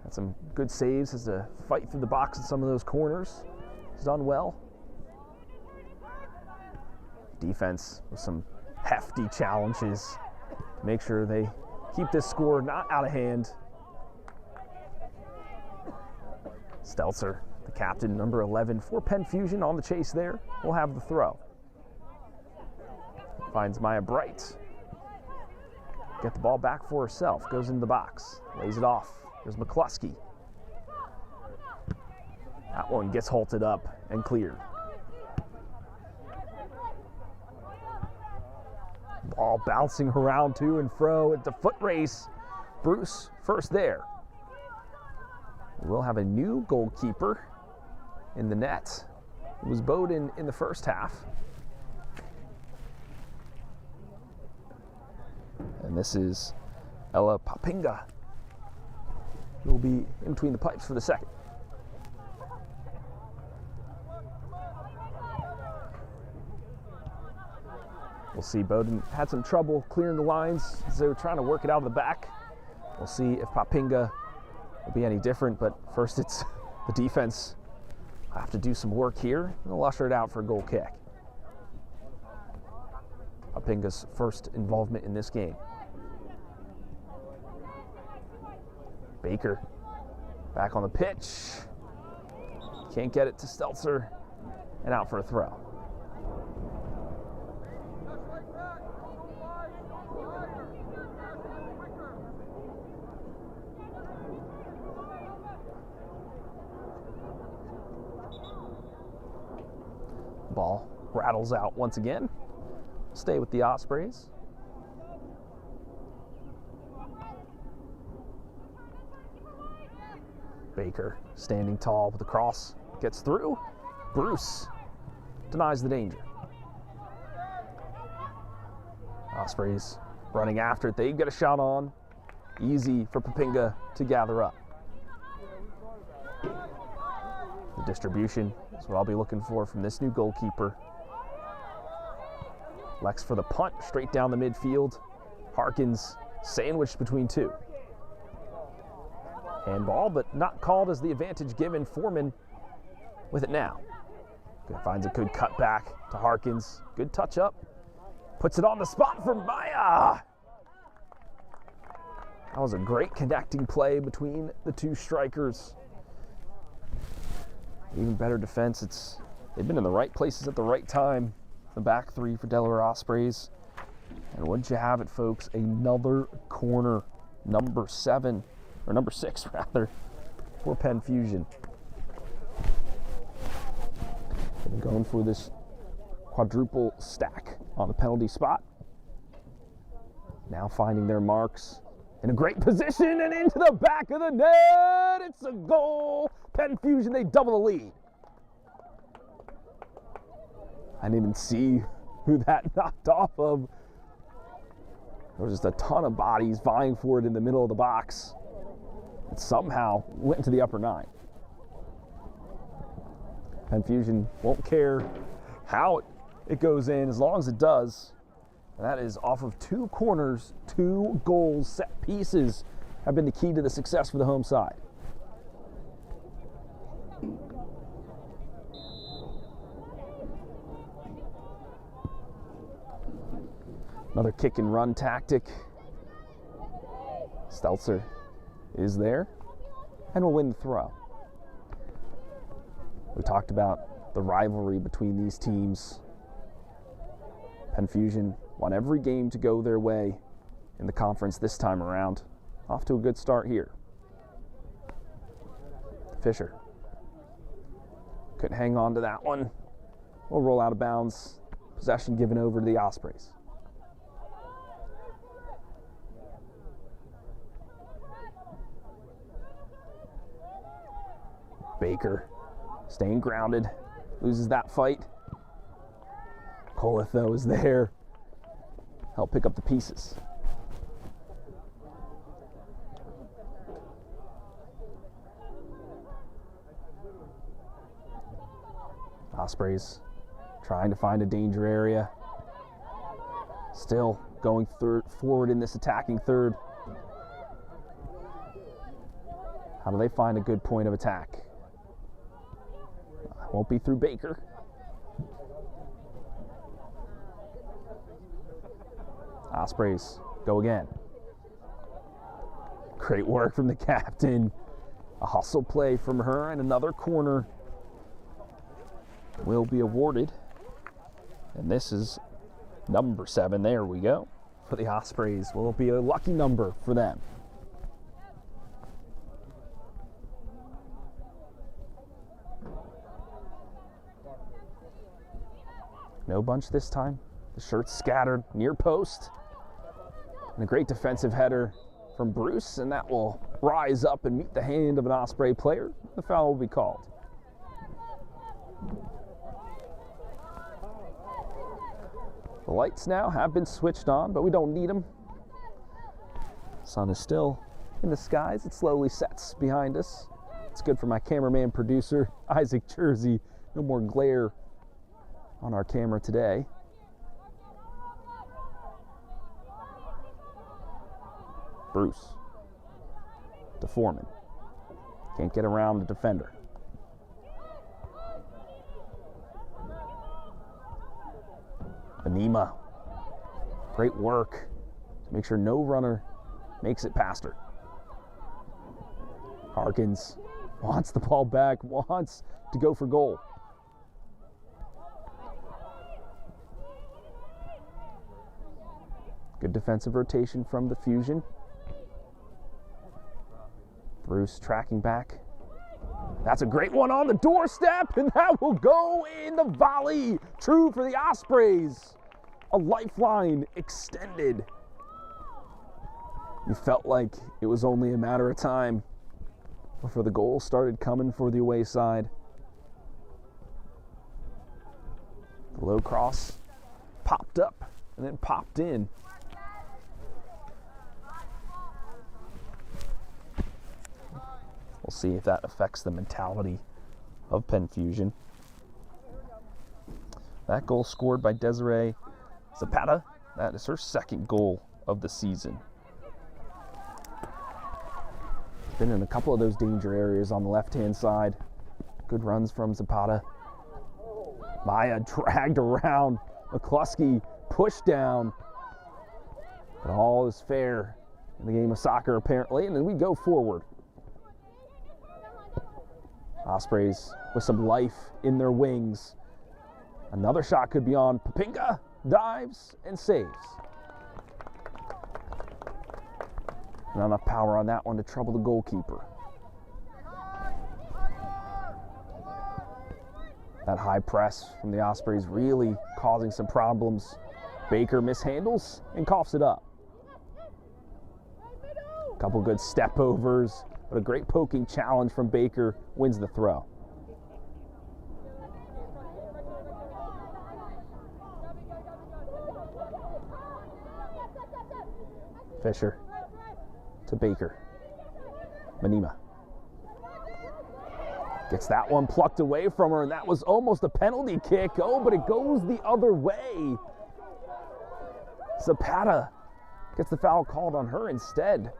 Speaker 1: Had some good saves, has to fight through the box in some of those corners. He's done well. Defense with some hefty challenges to make sure they keep this score not out of hand. Stelzer, the captain, number 11 for Penn Fusion, on the chase there. Will have the throw. Finds Maya Bright. Get the ball back for herself. Goes into the box. Lays it off. There's McCluskey. That one gets halted up and cleared. Ball bouncing around to and fro. It's a foot race. Bruce first there. We'll have a new goalkeeper in the net. It was Bowden in the first half. And this is Ella Papinga, who will be in between the pipes for the second. We'll see Bowden had some trouble clearing the lines as they were trying to work it out of the back. We'll see if Papinga will be any different, but first it's the defense. I'll have to do some work here, and they'll usher it out for a goal kick. Papinga's first involvement in this game. Baker back on the pitch. Can't get it to Stelzer, and out for a throw. Ball rattles out once again. Stay with the Ospreys. Baker standing tall with the cross. Gets through. Bruce denies the danger. Ospreys running after it. They get a shot on. Easy for Papinga to gather up. The distribution is what I'll be looking for from this new goalkeeper. Lex for the punt, straight down the midfield. Harkins sandwiched between two. Handball, but not called as the advantage given. Foreman with it now. Finds a good cut back to Harkins. Good touch up. Puts it on the spot for Maya. That was a great connecting play between the two strikers. Even better defense. They've been in the right places at the right time. The back three for Delaware Ospreys. And wouldn't you have it, folks, another corner, number 7, or number 6 rather, for Penn Fusion. And going for this quadruple stack on the penalty spot. Now finding their marks in a great position and into the back of the net. It's a goal. Penn Fusion, they double the lead. I didn't even see who that knocked off of. There was just a ton of bodies vying for it in the middle of the box. It somehow went into the upper 9. Penn Fusion won't care how it goes in as long as it does. And that is off of 2 corners, 2 goals. Set pieces have been the key to the success for the home side. Another kick and run tactic. Stelzer is there and will win the throw. We talked about the rivalry between these teams. Penn Fusion won every game to go their way in the conference this time around. Off to a good start here. Fisher couldn't hang on to that one. We'll roll out of bounds. Possession given over to the Ospreys. Baker staying grounded, loses that fight. Kolith, though, is there. Help pick up the pieces. Ospreys trying to find a danger area. Still going forward in this attacking third. How do they find a good point of attack? Won't be through Baker. Ospreys go again. Great work from the captain. A hustle play from her, and another corner will be awarded. And this is number 7. There we go. For the Ospreys, will it be a lucky number for them? No bunch this time. The shirt's scattered near post. And a great defensive header from Bruce, and that will rise up and meet the hand of an Osprey player. The foul will be called. The lights now have been switched on, but we don't need them. Sun is still in the skies. It slowly sets behind us. It's good for my cameraman producer, Isaac Jersey. No more glare on our camera today. Bruce to Foreman. Can't get around the defender. Anima. Great work to make sure no runner makes it past her. Harkins wants the ball back, wants to go for goal. Good defensive rotation from the Fusion. Bruce tracking back. That's a great one on the doorstep, and that will go in the volley. True for the Ospreys. A lifeline extended. You felt like it was only a matter of time before the goal started coming for the away side. The low cross popped up and then popped in. We'll see if that affects the mentality of Penn Fusion. That goal scored by Desiree Zapata. That is her second goal of the season. Been in a couple of those danger areas on the left-hand side. Good runs from Zapata. Maya dragged around. McCluskey pushed down. But all is fair in the game of soccer, apparently. And then we go forward. Ospreys with some life in their wings. Another shot could be on. Papinga dives and saves. Not enough power on that one to trouble the goalkeeper. That high press from the Ospreys really causing some problems. Baker mishandles and coughs it up. A couple good step overs, but a great poking challenge from Baker wins the throw. Fisher to Baker. Manima gets that one plucked away from her, and that was almost a penalty kick. Oh, but it goes the other way. Zapata gets the foul called on her instead.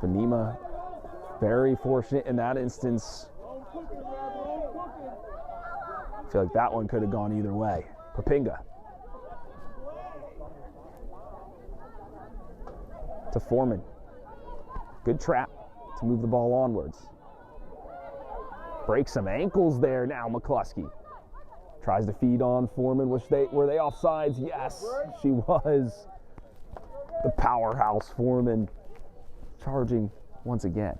Speaker 1: Manima very fortunate in that instance. I feel like that one could have gone either way. Papinga to Foreman. Good trap to move the ball onwards. Breaks some ankles there now, McCluskey. Tries to feed on Foreman. Were they offsides? Yes, she was. The powerhouse Foreman charging once again.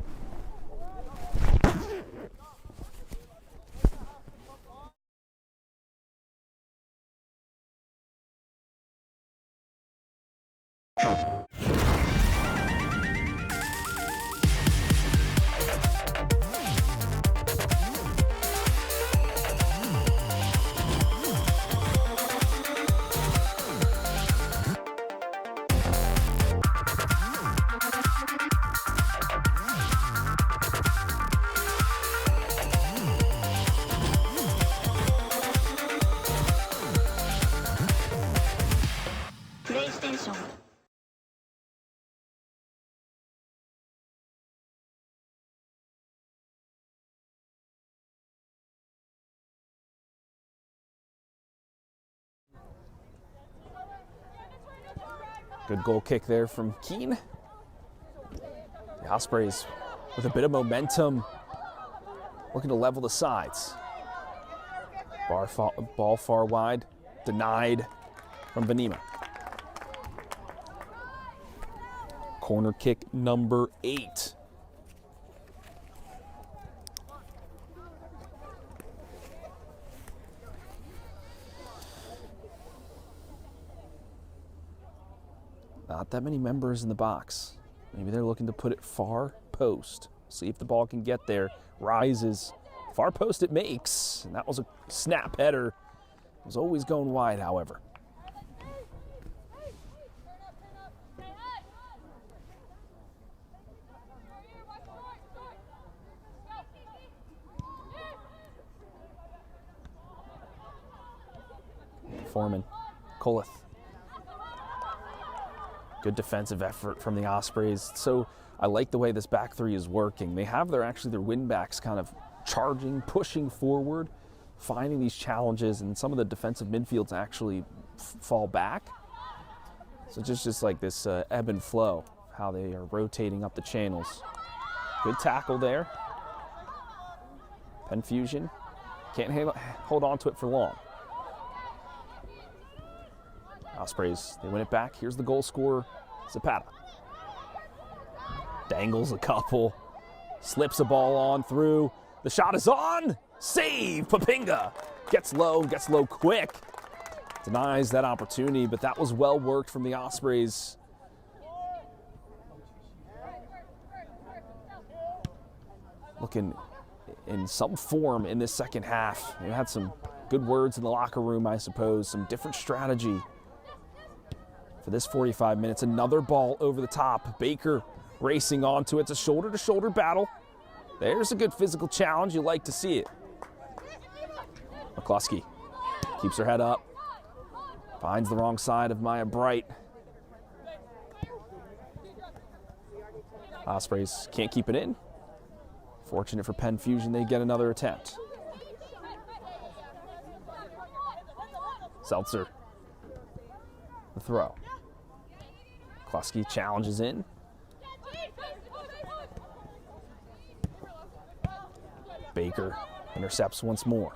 Speaker 1: Good goal kick there from Keene. The Ospreys with a bit of momentum, looking to level the sides. Ball far wide, denied from Venema. Corner kick number 8. Not that many members in the box. Maybe they're looking to put it far post. See if the ball can get there. Rises. Far post it makes. And that was a snap header. It was always going wide, however. Foreman. Kolith. Good defensive effort from the Ospreys. So I like the way this back three is working. They have their wing backs kind of charging, pushing forward, finding these challenges, and some of the defensive midfields actually fall back. So just like this ebb and flow, how they are rotating up the channels. Good tackle there. Penn Fusion can't hold on to it for long. Ospreys, they win it back. Here's the goal scorer, Zapata. Dangles a couple, slips a ball on through. The shot is on. Save, Papinga. Gets low quick. Denies that opportunity, but that was well worked from the Ospreys. Looking in some form in this second half. They had some good words in the locker room, I suppose, some different strategy for this 45 minutes. Another ball over the top. Baker racing onto it. It's a shoulder-to-shoulder battle. There's a good physical challenge. You like to see it. McCluskey keeps her head up. Finds the wrong side of Maya Bright. Ospreys can't keep it in. Fortunate for Penn Fusion, they get another attempt. Seltzer. The throw. McCluskey challenges in. Baker intercepts once more.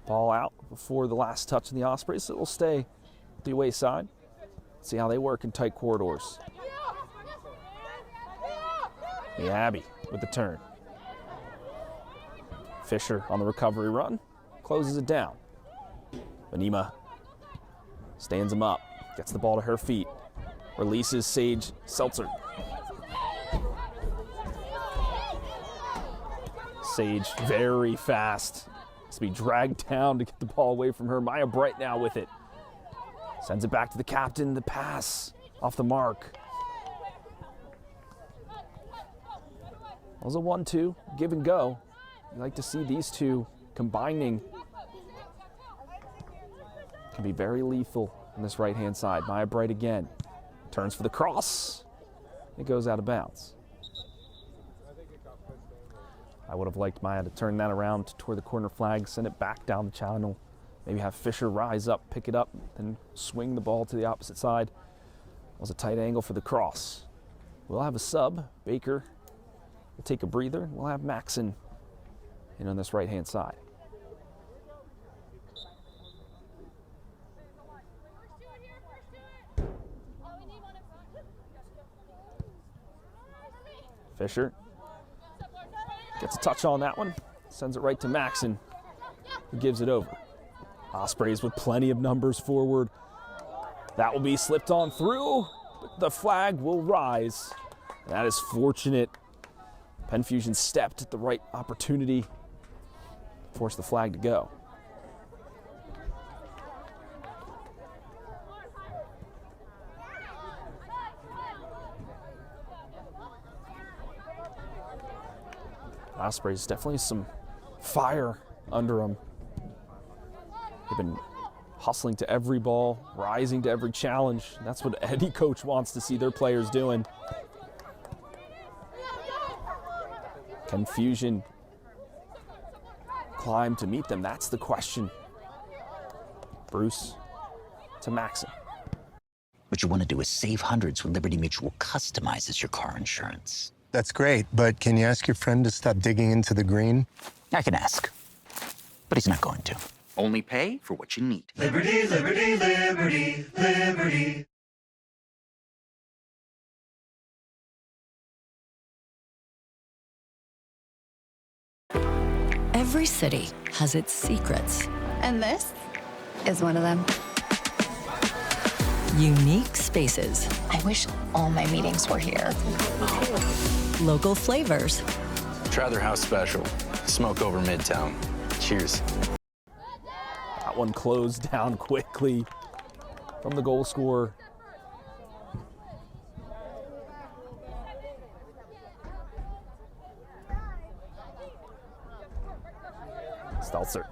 Speaker 1: Ball out before the last touch of the Ospreys, so it'll stay the away side. See how they work in tight corridors. The Abbey with the turn. Fisher on the recovery run, closes it down. Venema stands him up, gets the ball to her feet, releases Sage Seltzer. Sage very fast. To be dragged down to get the ball away from her. Maya Bright now with it. Sends it back to the captain. The pass off the mark. That was a 1-2, give and go. You like to see these two combining. Can be very lethal on this right-hand side. Maya Bright again. Turns for the cross. It goes out of bounds. I would have liked Maya to turn that around toward the corner flag, send it back down the channel, maybe have Fisher rise up, pick it up, then swing the ball to the opposite side. That was a tight angle for the cross. We'll have a sub. Baker will take a breather. We'll have Maxon in on this right-hand side. Fisher gets a touch on that one, sends it right to Maxon, who gives it over. Ospreys with plenty of numbers forward. That will be slipped on through, but the flag will rise. And that is fortunate. Penn Fusion stepped at the right opportunity, forced the flag to go. Ospreys, definitely some fire under them. They've been hustling to every ball, rising to every challenge. That's what any coach wants to see their players doing. Penn Fusion climb to meet them? That's the question. Bruce to Maxon.
Speaker 13: What you want to do is save hundreds when Liberty Mutual customizes your car insurance.
Speaker 14: That's great, but can you ask your friend to stop digging into the green?
Speaker 13: I can ask, but he's not going to. Only pay for what you need.
Speaker 15: Liberty, liberty, liberty, liberty.
Speaker 16: Every city has its secrets.
Speaker 5: And this
Speaker 16: Is one of them. Unique spaces.
Speaker 17: I wish all my meetings were here.
Speaker 16: Local flavors.
Speaker 18: Trather House Special. Smoke over Midtown. Cheers.
Speaker 1: That one closed down quickly from the goal scorer. Stelzer.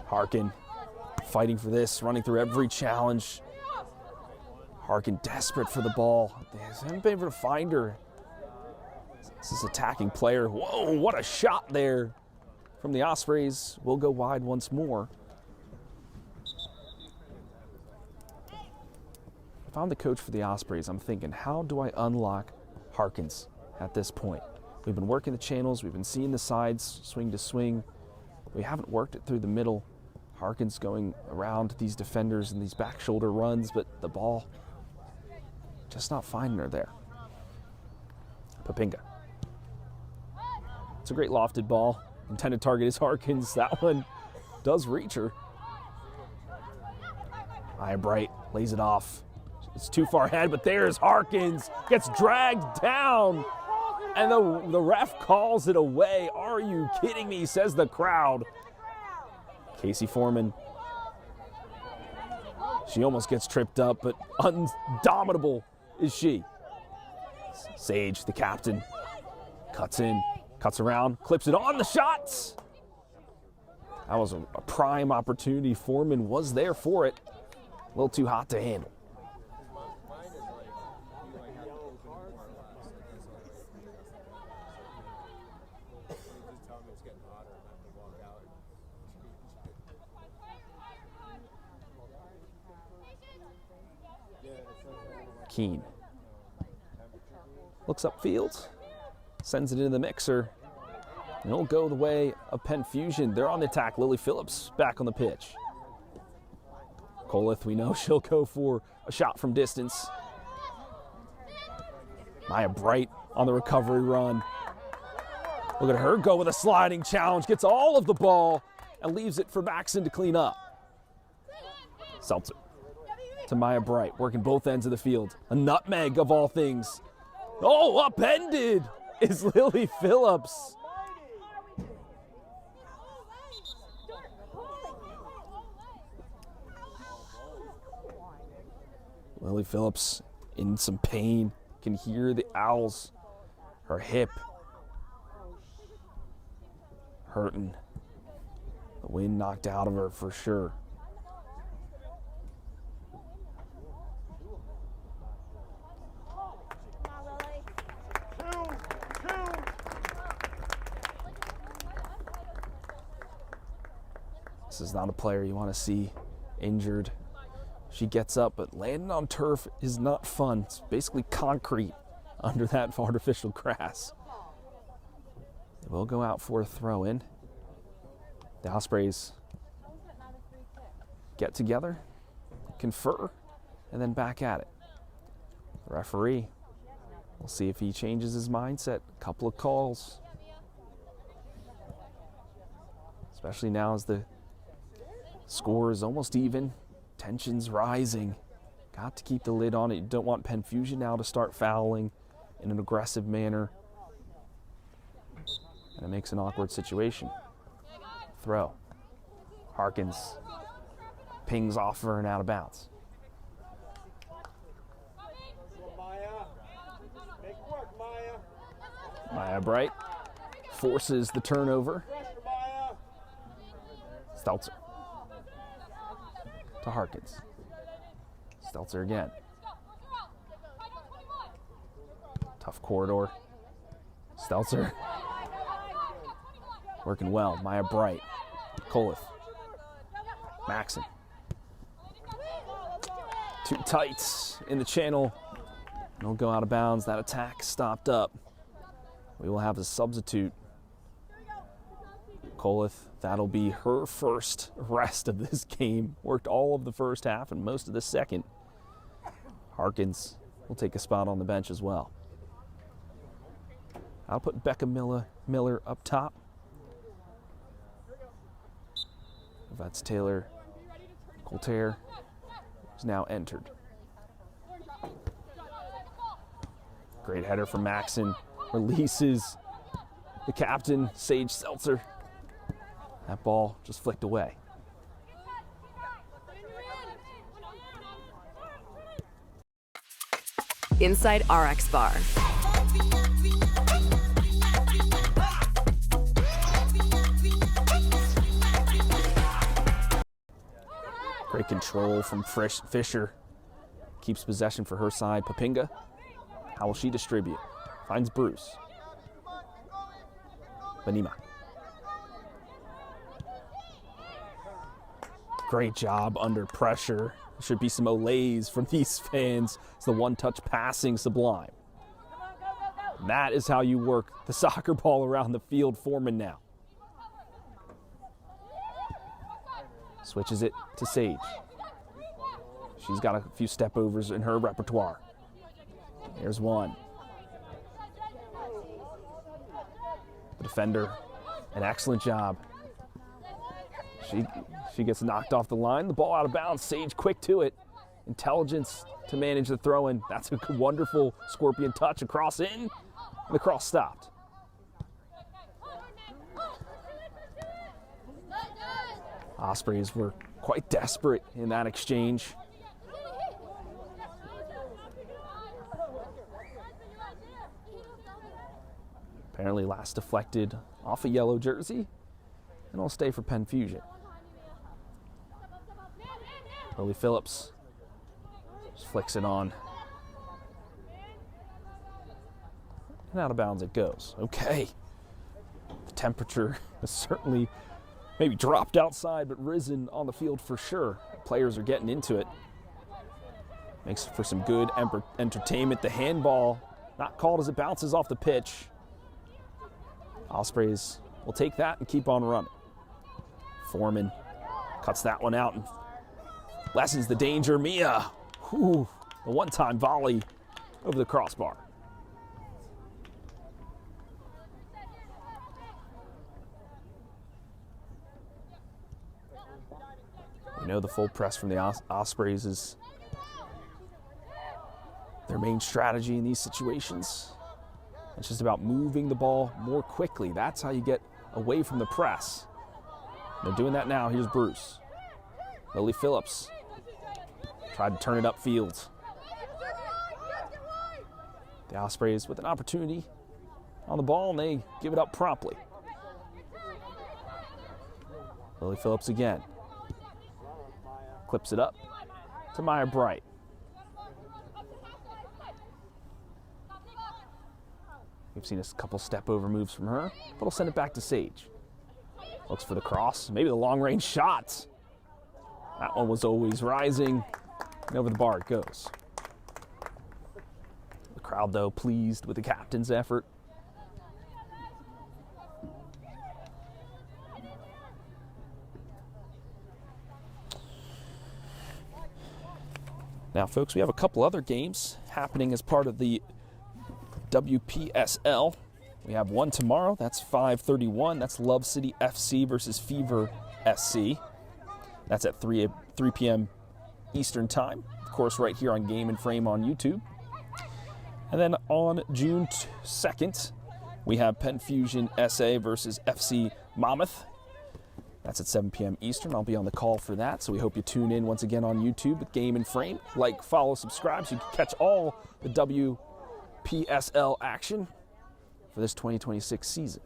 Speaker 1: Harkin fighting for this, running through every challenge. Harkin desperate for the ball. They haven't been able to find her. This is attacking player. Whoa, what a shot there from the Ospreys. Will go wide once more. If I'm the coach for the Ospreys, I'm thinking, how do I unlock Harkins at this point? We've been working the channels. We've been seeing the sides, swing to swing. We haven't worked it through the middle. Harkins going around these defenders and these back shoulder runs, but the ball just not finding her there. Papinga. It's a great lofted ball. Intended target is Harkins. That one does reach her. Maya Bright lays it off. It's too far ahead, but there's Harkins. Gets dragged down, and the ref calls it away. Are you kidding me, says the crowd. Casey Foreman. She almost gets tripped up, but undominable is she. Sage, the captain, cuts in, cuts around, clips it on the shots. That was a prime opportunity. Foreman was there for it. A little too hot to handle. Keene looks upfield, sends it into the mixer, and it'll go the way of Penn Fusion. They're on the attack. Lily Phillips back on the pitch. Coleth, we know she'll go for a shot from distance. Maya Bright on the recovery run. Look at her go with a sliding challenge, gets all of the ball, and leaves it for Maxon to clean up. Seltzer to Maya Bright, working both ends of the field. A nutmeg of all things. Oh, upended is Lily Phillips. Lily Phillips in some pain, can hear the owls. Her hip hurting. The wind knocked out of her for sure. This is not a player you want to see injured. She gets up, but landing on turf is not fun. It's basically concrete under that artificial grass. They will go out for a throw in. The Ospreys get together, confer, and then back at it. The referee, we'll see if he changes his mindset. A couple of calls. Especially now as the score is almost even. Tension's rising. Got to keep the lid on it. You don't want Penn Fusion now to start fouling in an aggressive manner. And it makes an awkward situation. Throw. Harkins pings off her and out of bounds. Maya Bright forces the turnover. Stelzer to Harkins. Stelzer again. Tough corridor. Stelzer Working well. Maya Bright. Kolith. Maxon. Too tight in the channel. Don't go out of bounds. That attack stopped up. We will have a substitute. Kolith, that'll be her first rest of this game. Worked all of the first half and most of the second. Harkins will take a spot on the bench as well. I'll put Becca Miller up top. That's Taylor Colter, who's now entered. Great header from Maxon. Releases the captain, Sage Seltzer. That ball just flicked away.
Speaker 19: Inside RX Bar.
Speaker 1: Great control from Fisher. Keeps possession for her side. Papinga. How will she distribute? Finds Bruce. Benima. Great job under pressure. There should be some olays from these fans. It's the one-touch passing sublime. That is how you work the soccer ball around the field. Foreman now. Switches it to Sage. She's got a few step-overs in her repertoire. Here's one. The defender, an excellent job. She gets knocked off the line. The ball out of bounds. Sage quick to it. Intelligence to manage the throw-in. That's a wonderful scorpion touch. A cross in. And the cross stopped. Ospreys were quite desperate in that exchange. Apparently last deflected off a yellow jersey, and will stay for Penn Fusion. Lily Phillips just flicks it on. And out of bounds it goes. Okay. The temperature has certainly maybe dropped outside, but risen on the field for sure. Players are getting into it. Makes for some good entertainment. The handball not called as it bounces off the pitch. Ospreys will take that and keep on running. Foreman cuts that one out and lessens the danger. Mia, a one-time volley over the crossbar. We know the full press from the Ospreys is their main strategy in these situations. It's just about moving the ball more quickly. That's how you get away from the press. They're doing that now. Here's Bruce. Lily Phillips tried to turn it upfield. The Ospreys with an opportunity on the ball, and they give it up promptly. Lily Phillips again. Clips it up to Maya Bright. We've seen a couple step-over moves from her, but we'll send it back to Sage. Looks for the cross, maybe the long-range shot. That one was always rising, and over the bar it goes. The crowd, though, pleased with the captain's effort. Now, folks, we have a couple other games happening as part of the WPSL. We have one tomorrow. That's 5:31. That's Love City FC versus Fever SC. That's at 3 p.m. Eastern Time. Of course, right here on Game and Frame on YouTube. And then on June 2nd, we have Penn Fusion SA versus FC Monmouth. That's at 7 p.m. Eastern. I'll be on the call for that, so we hope you tune in once again on YouTube with Game and Frame. Like, follow, subscribe so you can catch all the WPSL action for this 2026 season.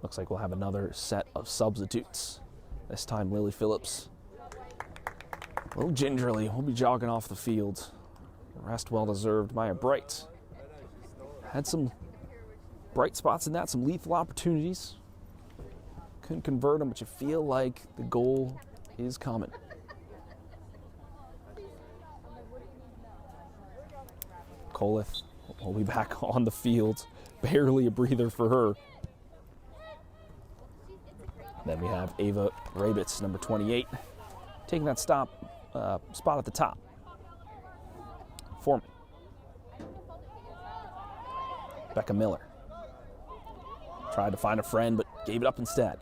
Speaker 1: Looks like we'll have another set of substitutes. This time Lily Phillips A little gingerly, we'll be jogging off the field. Rest well deserved. Maya Bright had some bright spots in that, some lethal opportunities. Couldn't convert them, but you feel like the goal is coming. Coleth will be back on the field. Barely a breather for her. Then we have Ava Rabitz, number 28, taking that spot at the top. Foreman. Becca Miller. Tried to find a friend, but gave it up instead.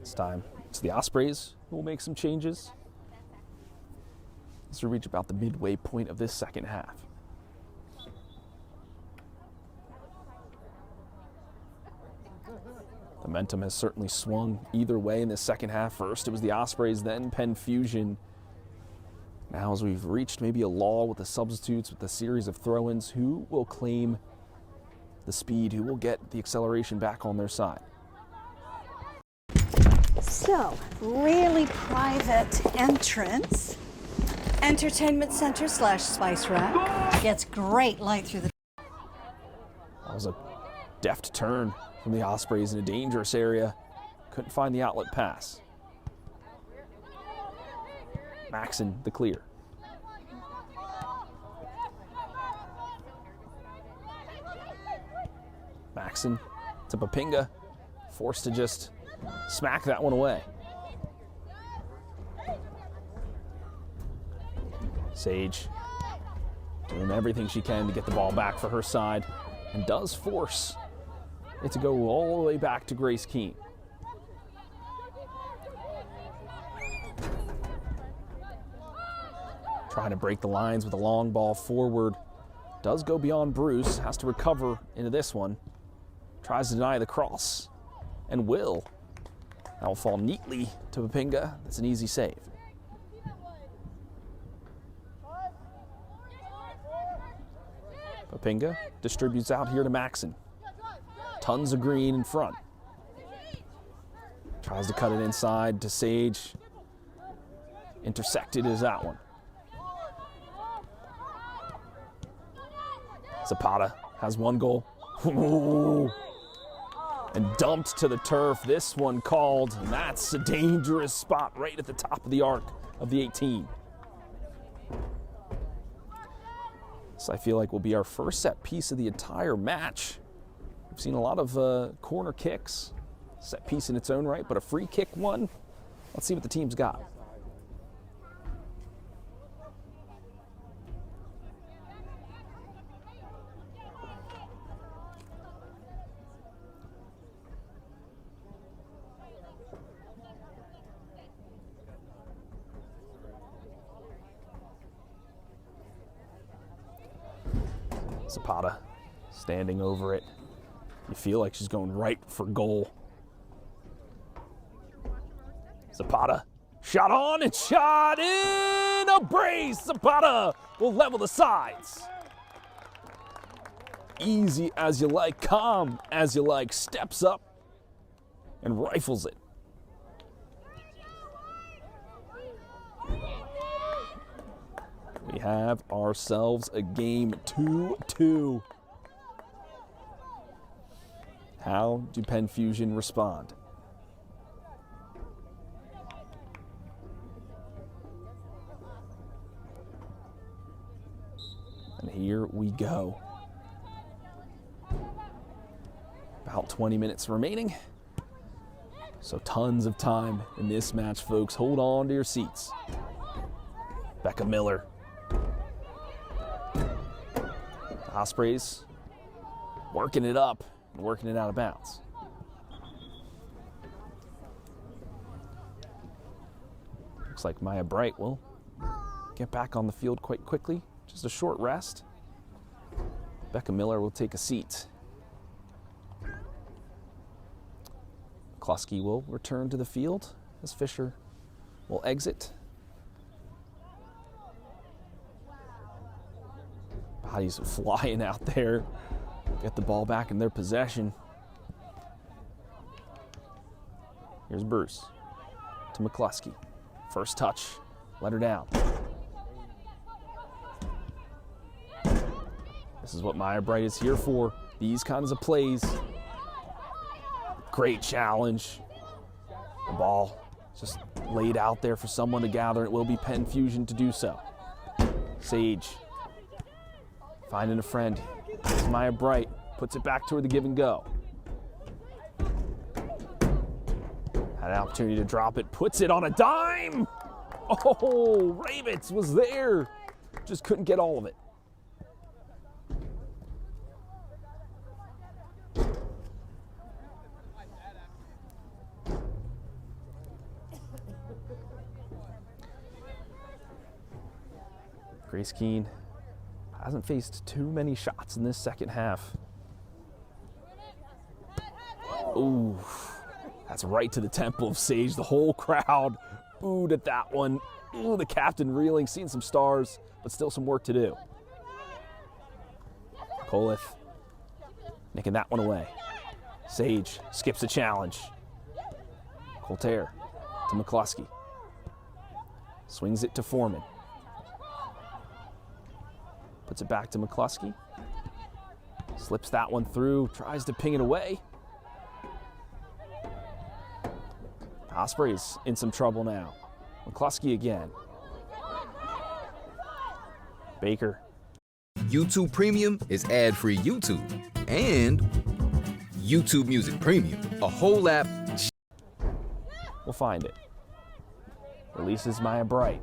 Speaker 1: This time, it's the Ospreys who will make some changes as we reach about the midway point of this second half. The momentum has certainly swung either way in this second half. First, it was the Ospreys, then Penn Fusion. Now, as we've reached maybe a lull with the substitutes, with a series of throw-ins, who will claim the speed? Who will get the acceleration back on their side?
Speaker 5: So, really private entrance. Entertainment Center / Spice Rack. Gets great light through the...
Speaker 1: That was a deft turn from the Ospreys in a dangerous area. Couldn't find the outlet pass. Maxon the clear. Maxon to Papinga, forced to just smack that one away. Sage doing everything she can to get the ball back for her side, and does force it to go all the way back to Grace Keene. Trying to break the lines with a long ball forward. Does go beyond Bruce, has to recover into this one. Tries to deny the cross, and will. That will fall neatly to Papinga. That's an easy save. Papinga distributes out here to Maxon. Tons of green in front. Tries to cut it inside to Sage. Intersected is that one. Zapata has one goal. Ooh. And dumped to the turf. This one called, and that's a dangerous spot right at the top of the arc of the 18. This I feel like will be our first set piece of the entire match. We've seen a lot of corner kicks, set piece in its own right, but a free kick one. Let's see what the team's got. Zapata standing over it. You feel like she's going right for goal. Zapata, shot on and shot in, a brace. Zapata will level the sides. Easy as you like, calm as you like, steps up and rifles it. We have ourselves a game 2-2. How do Penn Fusion respond? And here we go. About 20 minutes remaining. So tons of time in this match, folks. Hold on to your seats. Becca Miller. The Ospreys working it up and working it out of bounds. Looks like Maya Bright will get back on the field quite quickly. Just a short rest. Becca Miller will take a seat. McCluskey will return to the field as Fisher will exit. Bodies flying out there. Get the ball back in their possession. Here's Bruce to McCluskey. First touch, let her down. This is what Maya Bright is here for. These kinds of plays. Great challenge. The ball just laid out there for someone to gather. It will be Penn Fusion to do so. Sage finding a friend. This is Maya Bright. Puts it back toward the give and go. Had an opportunity to drop it. Puts it on a dime. Oh, Ravitz was there. Just couldn't get all of it. Grace Keene hasn't faced too many shots in this second half. Ooh, that's right to the temple of Sage. The whole crowd booed at that one. Ooh, the captain reeling, seeing some stars, but still some work to do. Coleth nicking that one away. Sage skips a challenge. Colter to McCluskey. Swings it to Foreman. Puts it back to McCluskey. Slips that one through, tries to ping it away. Ospreys in some trouble now. McCluskey again. Baker.
Speaker 9: YouTube Premium is ad-free YouTube. And YouTube Music Premium, a whole app.
Speaker 1: We'll find it. Releases Maya Bright.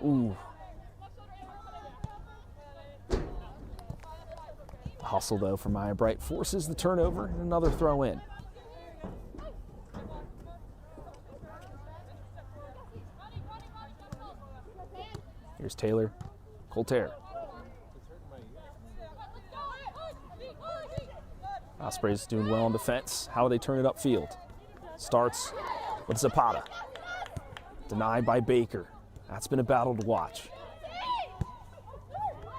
Speaker 1: Ooh. The hustle, though, for Maya Bright forces the turnover and another throw in. Here's Taylor. Colter. Ospreys doing well on defense. How do they turn it upfield? Starts with Zapata. Denied by Baker. That's been a battle to watch.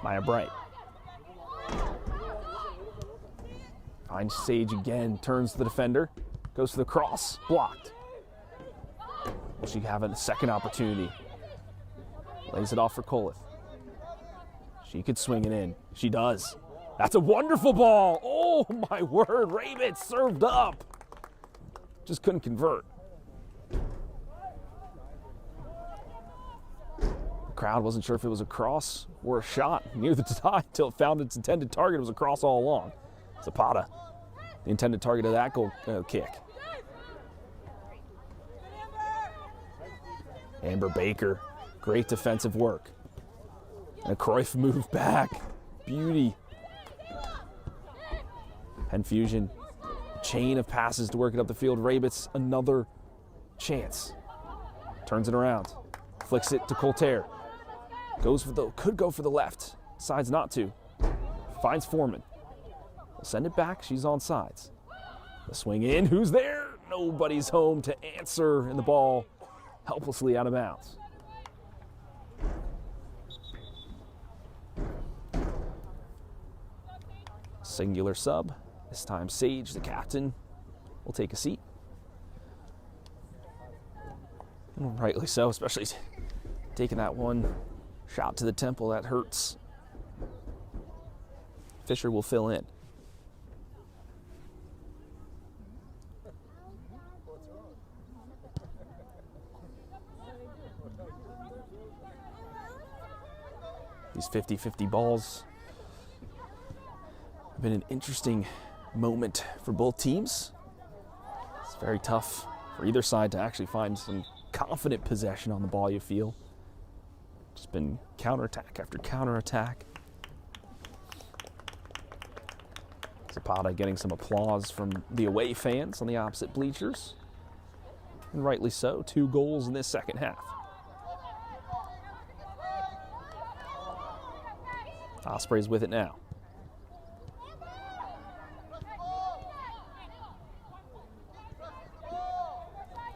Speaker 1: Maya Bright. Finds Sage again. Turns to the defender. Goes to the cross. Blocked. Will she have a second opportunity? Lays it off for Coleth. She could swing it in. She does. That's a wonderful ball. Oh, my word. Ravitz served up. Just couldn't convert. The crowd wasn't sure if it was a cross or a shot near the tie until it found its intended target. It was a cross all along. Zapata, the intended target of that goal kick. Amber Baker, great defensive work. And a Cruyff move back. Beauty. Penn Fusion, chain of passes to work it up the field. Ravitz, another chance. Turns it around. Flicks it to Colter. Goes for the, could go for the left. Decides not to. Finds Foreman. We'll send it back. She's on sides. The swing in. Who's there? Nobody's home to answer. And the ball helplessly out of bounds. Singular sub. This time Sage, the captain, will take a seat. And rightly so, especially taking that one shot to the temple. That hurts. Fisher will fill in. These 50-50 balls have been an interesting moment for both teams. It's very tough for either side to actually find some confident possession on the ball, you feel. Just been counterattack after counterattack. Zapata getting some applause from the away fans on the opposite bleachers. And rightly so, 2 goals in this second half. Ospreys with it now.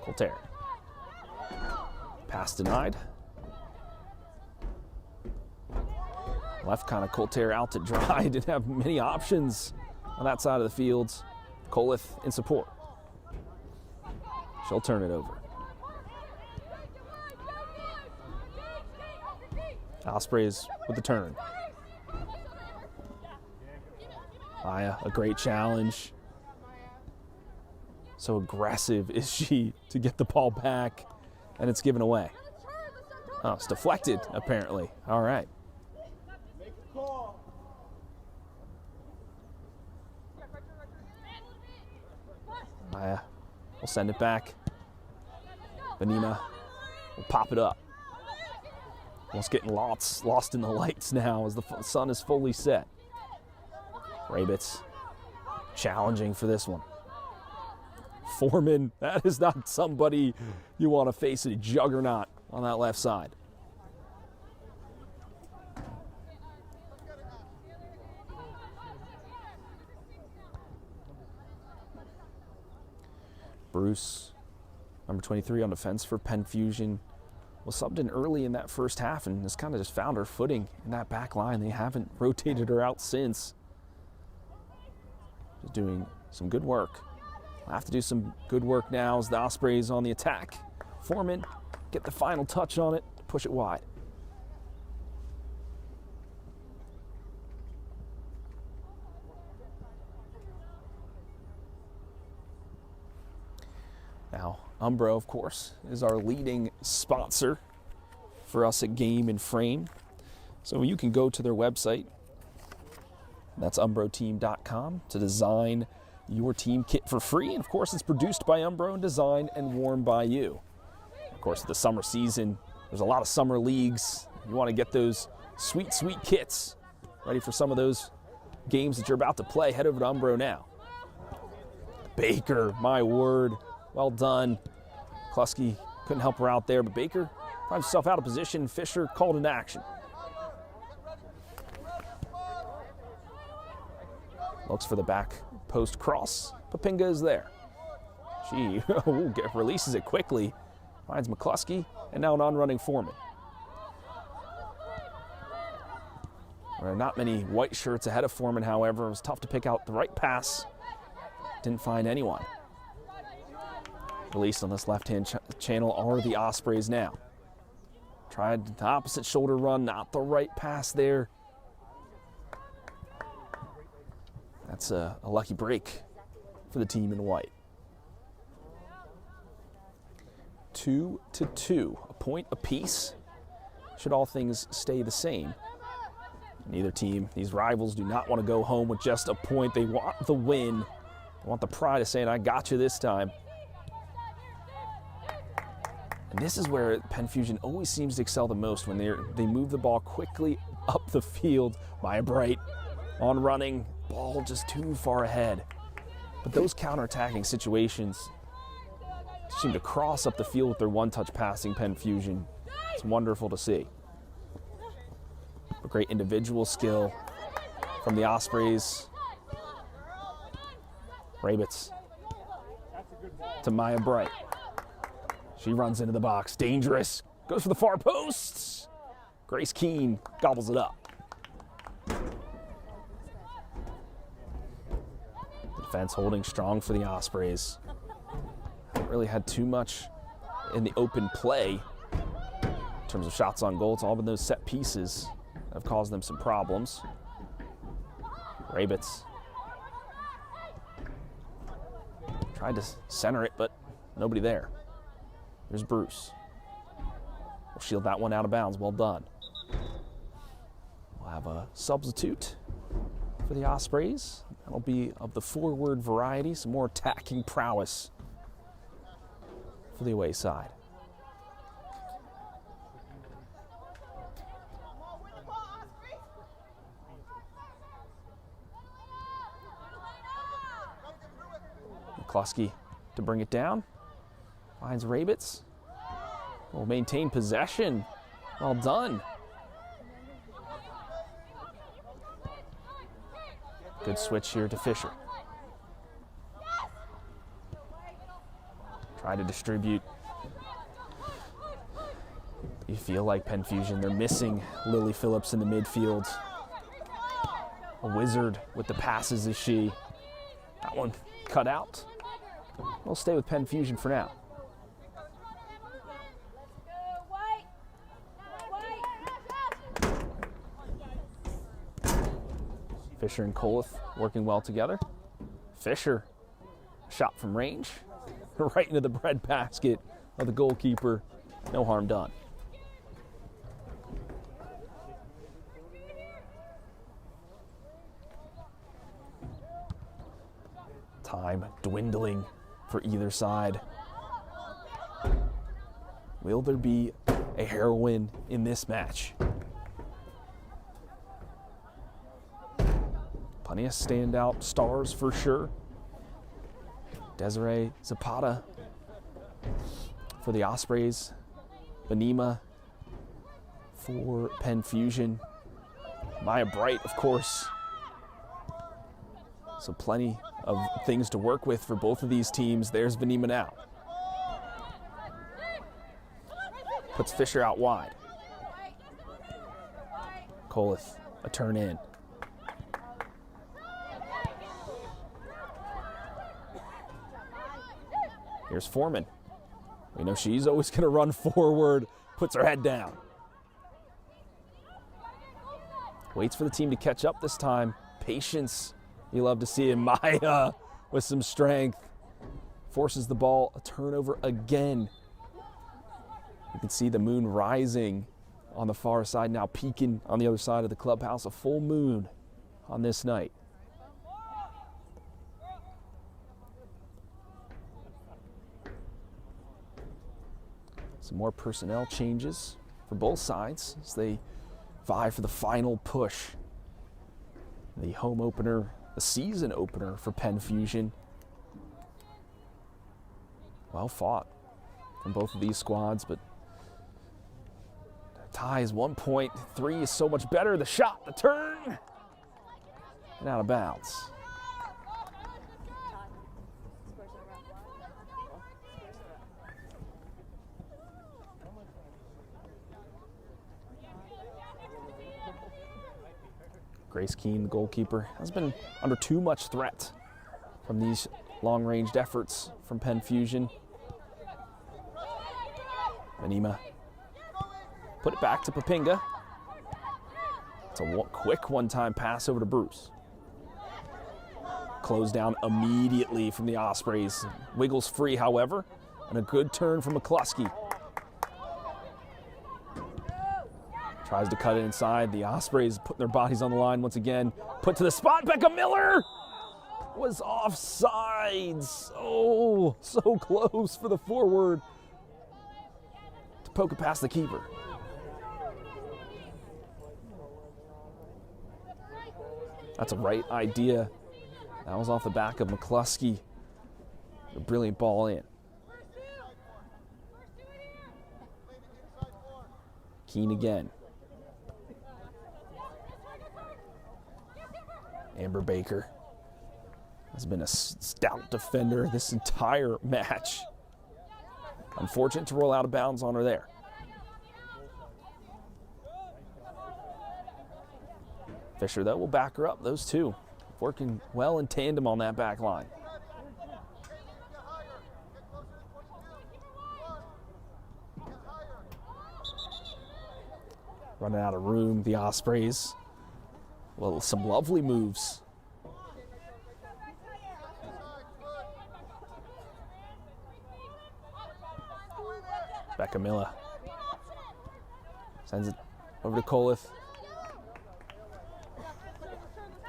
Speaker 1: Colter. Pass denied. Left kind of Colter out to dry. Didn't have many options on that side of the field. Coleth in support. She'll turn it over. Ospreys with the turn. Maya, a great challenge. So aggressive is she to get the ball back, and it's given away. Oh, it's deflected, apparently. All right. Maya will send it back. Vanina will pop it up. Almost getting lost in the lights now as the sun is fully set. Rabitz challenging for this one. Foreman, that is not somebody you want to face, a juggernaut on that left side. Bruce, number 23 on defense for Penn Fusion, was subbed in early in that first half and has kind of just found her footing in that back line. They haven't rotated her out since. She's doing some good work. We'll have to do some good work now as the Ospreys on the attack. Foreman, get the final touch on it, push it wide. Now, Umbro, of course, is our leading sponsor for us at Game and Frame. So you can go to their website, that's umbroteam.com, to design your team kit for free. And of course, it's produced by Umbro and designed and worn by you. Of course, the summer season, there's a lot of summer leagues. You want to get those sweet, sweet kits ready for some of those games that you're about to play. Head over to Umbro now. Baker, my word. Well done. Kluski couldn't help her out there, but Baker finds herself out of position. Fisher called into action. Looks for the back post cross. Papinga is there. She releases it quickly. Finds McCluskey, and now an on-running Foreman. There are not many white shirts ahead of Foreman, however. It was tough to pick out the right pass. Didn't find anyone. Released on this left-hand channel are the Ospreys now. Tried the opposite shoulder run, not the right pass there. That's a lucky break for the team in white. 2-2, a point apiece. Should all things stay the same. Neither team, these rivals, do not want to go home with just a point. They want the win. They want the pride of saying, I got you this time. And this is where Penn Fusion always seems to excel the most, when they move the ball quickly up the field. Maya Bright on running, ball just too far ahead. But those counterattacking situations seem to cross up the field with their one-touch passing, Penn Fusion. It's wonderful to see. A great individual skill from the Ospreys. Rabitz to Maya Bright. She runs into the box, dangerous, goes for the far posts. Grace Keene gobbles it up. Defense holding strong for the Ospreys. Haven't really had too much in the open play in terms of shots on goal. It's all been those set pieces that have caused them some problems. Rabitz tried to center it, but nobody there. There's Bruce. We'll shield that one out of bounds. Well done. We'll have a substitute for the Ospreys. That'll be of the forward variety, some more attacking prowess for the away side. McCluskey to bring it down. Finds Rabitz. Will maintain possession. Well done. Good switch here to Fisher. Try to distribute. You feel like Penn Fusion, they're missing Lily Phillips in the midfield. A wizard with the passes is she. That one cut out. We'll stay with Penn Fusion for now. Fisher and Koleth working well together. Fisher, shot from range, right into the breadbasket of the goalkeeper. No harm done. Time dwindling for either side. Will there be a heroine in this match? Plenty of standout stars for sure. Desiree Zapata for the Ospreys. Benima for Penn Fusion. Maya Bright, of course. So plenty of things to work with for both of these teams. There's Benima now. Puts Fisher out wide. Koleth, a turn in. Here's Foreman. We know she's always going to run forward, puts her head down. Waits for the team to catch up this time. Patience, you love to see it. Maya with some strength. Forces the ball, a turnover again. You can see the moon rising on the far side, now peeking on the other side of the clubhouse. A full moon on this night. Some more personnel changes for both sides as they vie for the final push. The home opener, the season opener for Penn Fusion. Well fought from both of these squads, but ties 1 point. 3 is so much better. The shot, the turn, and out of bounds. Grace Keene, the goalkeeper, has been under too much threat from these long-ranged efforts from Penn Fusion. Benima put it back to Papinga. It's a quick one-time pass over to Bruce. Closed down immediately from the Ospreys. Wiggles free, however, and a good turn from McCluskey. Tries to cut it inside. The Ospreys putting their bodies on the line once again. Put to the spot. Becca Miller was offsides. Oh, so close for the forward to poke it past the keeper. That's a right idea. That was off the back of McCluskey. A brilliant ball in. Keene again. Amber Baker has been a stout defender this entire match. Unfortunate to roll out of bounds on her there. Fisher, though, will back her up. Those two working well in tandem on that back line. Running out of room, the Ospreys. Well, some lovely moves. Becca Miller sends it over to Koleth.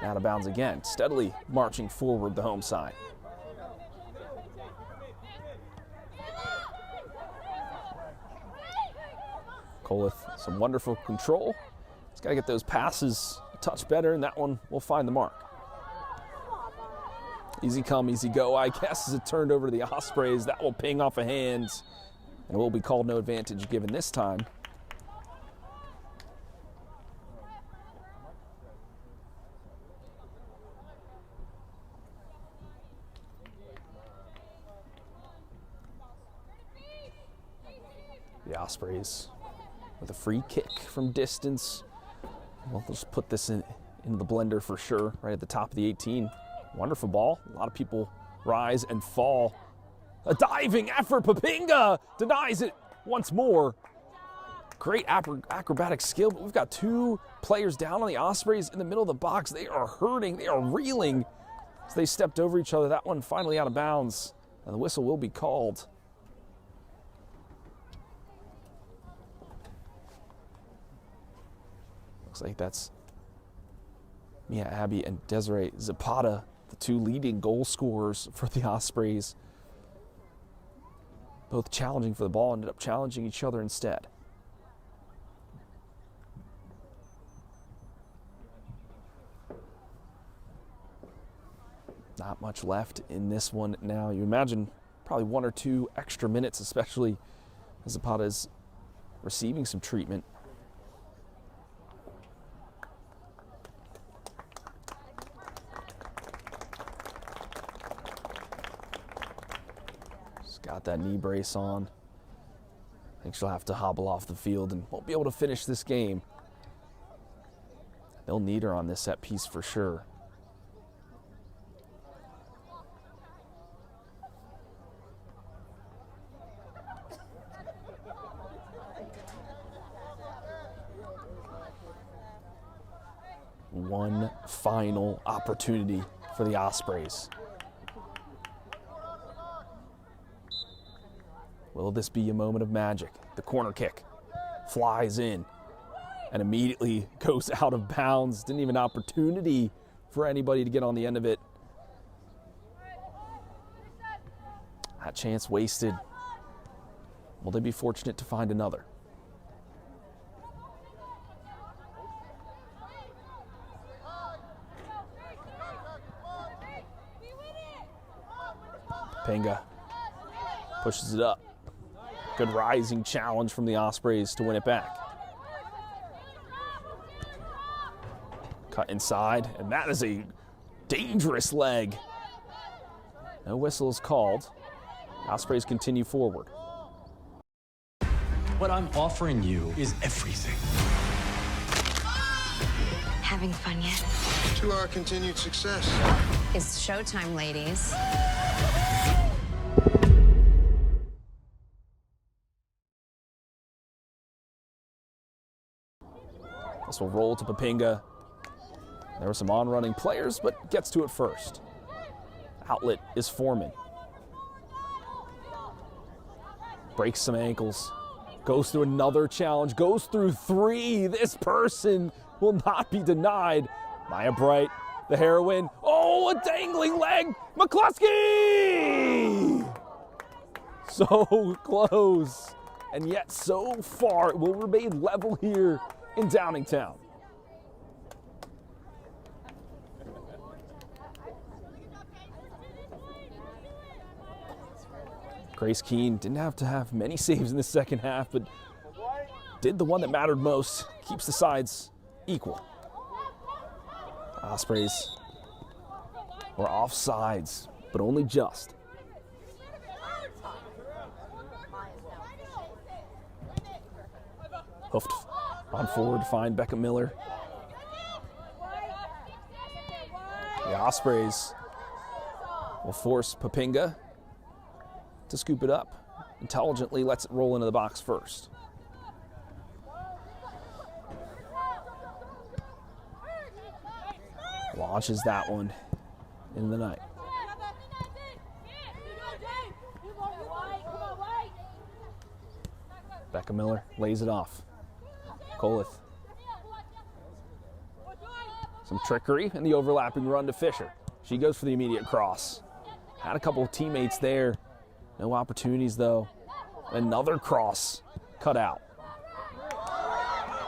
Speaker 1: Out of bounds again, steadily marching forward the home side. Koleth, some wonderful control. He's got to get those passes a touch better, and that one will find the mark. Easy come, easy go, I guess, as it turned over to the Ospreys. That will ping off of hands, and will be called no advantage given this time. The Ospreys with a free kick from distance. We'll just put this into the blender for sure, right at the top of the 18. Wonderful ball. A lot of people rise and fall. A diving effort. Papinga denies it once more. Great acrobatic skill, but we've got two players down on the Ospreys in the middle of the box. They are hurting. They are reeling as they stepped over each other. That one finally out of bounds. And the whistle will be called. Looks like that's Mia Abbey and Desiree Zapata, the two leading goal scorers for the Ospreys. Both challenging for the ball, ended up challenging each other instead. Not much left in this one now. You imagine probably 1 or 2 extra minutes, especially as Zapata is receiving some treatment. She's got that knee brace on. I think she'll have to hobble off the field and won't be able to finish this game. They'll need her on this set piece for sure. One final opportunity for the Ospreys. Will this be a moment of magic? The corner kick flies in and immediately goes out of bounds. Didn't even an opportunity for anybody to get on the end of it. That chance wasted. Will they be fortunate to find another? Penga pushes it up. Good rising challenge from the Ospreys to win it back. Cut inside, and that is a dangerous leg. No whistle is called. Ospreys continue forward.
Speaker 20: What I'm offering you is everything.
Speaker 21: Having fun yet?
Speaker 22: To our continued success.
Speaker 21: It's showtime, ladies.
Speaker 1: This will roll to Papinga. There were some on-running players, but gets to it first. Outlet is Foreman. Breaks some ankles. Goes through another challenge. Goes through 3. This person will not be denied. Maya Bright, the heroine. Oh, a dangling leg. McCluskey! So close. And yet so far. It will remain level here in Downingtown. Grace Keene didn't have to have many saves in the second half, but did the one that mattered most. Keeps the sides equal. Ospreys were offsides, but only just. Hoofed on forward to find Becca Miller. The Ospreys will force Papinga to scoop it up. Intelligently lets it roll into the box first. Launches that one in the night. Becca Miller lays it off. Coleth. Some trickery and the overlapping run to Fisher. She goes for the immediate cross. Had a couple of teammates there. No opportunities though. Another cross cut out.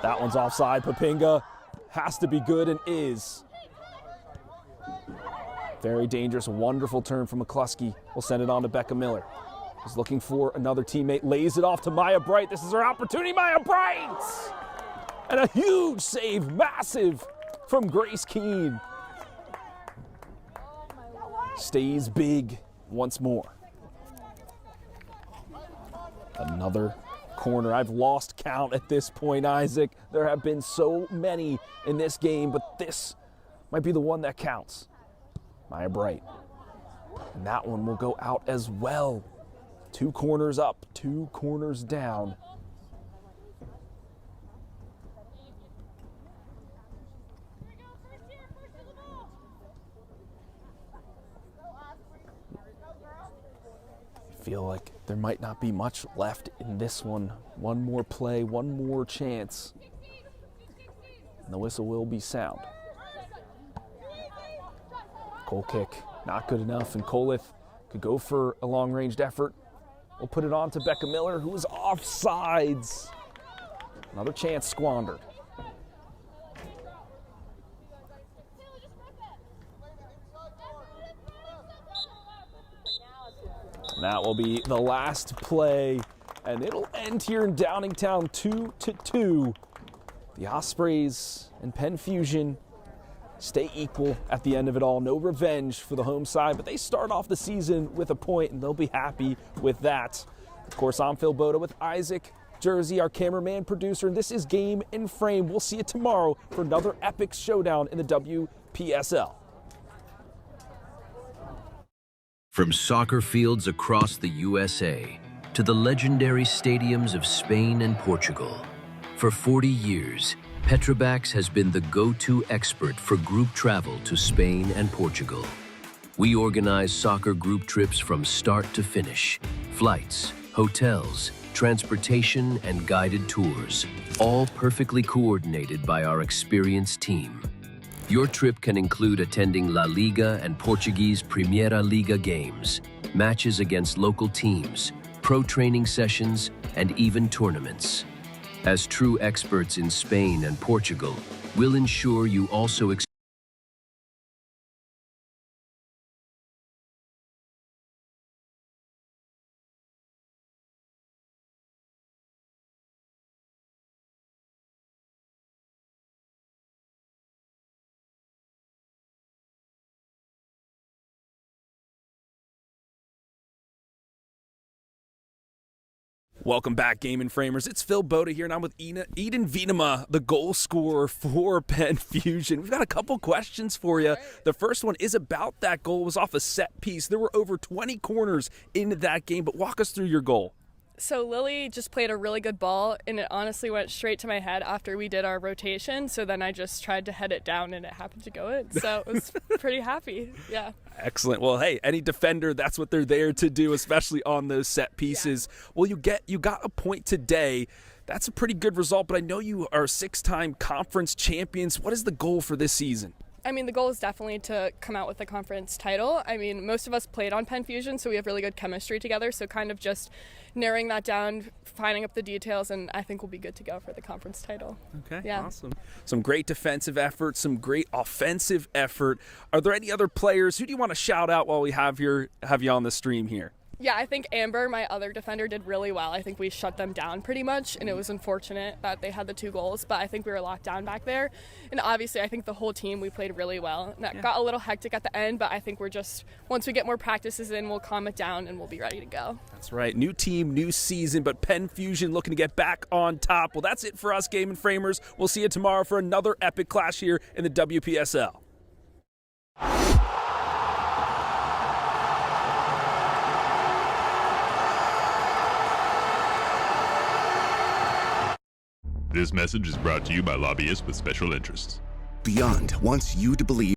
Speaker 1: That one's offside. Papinga has to be good and is. Very dangerous, wonderful turn from McCluskey. We'll send it on to Becca Miller. Is looking for another teammate. Lays it off to Maya Bright. This is her opportunity. Maya Bright! And a huge save, massive, from Grace Keene. Stays big once more. Another corner. I've lost count at this point, Isaac. There have been so many in this game, but this might be the one that counts. Maya Bright. And that one will go out as well. 2 corners up, 2 corners down. Feel like there might not be much left in this one. One more play, one more chance, and the whistle will be sound. Goal kick, not good enough, and Coleth could go for a long-ranged effort. We'll put it on to Becca Miller, who is offsides. Another chance squandered. And that will be the last play, and it'll end here in Downingtown 2-2. The Ospreys and Penn Fusion stay equal at the end of it all. No revenge for the home side, but they start off the season with a point, and they'll be happy with that. Of course, I'm Phil Boda with Isaac Jersey, our cameraman, producer, and this is Game and Frame. We'll see you tomorrow for another epic showdown in the WPSL.
Speaker 10: From soccer fields across the USA to the legendary stadiums of Spain and Portugal, for 40 years, Petrobax has been the go-to expert for group travel to Spain and Portugal. We organize soccer group trips from start to finish, flights, hotels, transportation, and guided tours, all perfectly coordinated by our experienced team. Your trip can include attending La Liga and Portuguese Primeira Liga games, matches against local teams, pro training sessions, and even tournaments. As true experts in Spain and Portugal, we'll ensure you also
Speaker 1: Welcome back, Game and Framers. It's Phil Boda here, and I'm with Eden Wiedema, the goal scorer for Penn Fusion. We've got a couple questions for you. The first one is about that goal. It was off a set piece. There were over 20 corners in that game, but walk us through your goal.
Speaker 3: So Lily just played a really good ball, and it honestly went straight to my head after we did our rotation. So then I just tried to head it down, and it happened to go in. So it was pretty happy. Yeah.
Speaker 1: Excellent. Well, hey, any defender, that's what they're there to do, especially on those set pieces. Yeah. Well, you got a point today. That's a pretty good result, but I know you are 6-time conference champions. What is the goal for this season?
Speaker 3: I mean, the goal is definitely to come out with the conference title. I mean, most of us played on Penn Fusion, so we have really good chemistry together. So kind of just narrowing that down, finding up the details, and I think we'll be good to go for the conference title.
Speaker 1: Okay,
Speaker 3: yeah.
Speaker 1: Awesome. Some great defensive effort, some great offensive effort. Are there any other players? Who do you want to shout out while we have you on the stream here?
Speaker 3: Yeah, I think Amber, my other defender, did really well. I think we shut them down pretty much, and it was unfortunate that they had the 2 goals, but I think we were locked down back there. And obviously, I think the whole team, we played really well. And that got a little hectic at the end, but I think we're just, once we get more practices in, we'll calm it down and we'll be ready to go.
Speaker 1: That's right. New team, new season, but Penn Fusion looking to get back on top. Well, that's it for us, Game and Framers. We'll see you tomorrow for another epic clash here in the WPSL.
Speaker 4: This message is brought to you by lobbyists with special interests.
Speaker 23: Beyond wants you to believe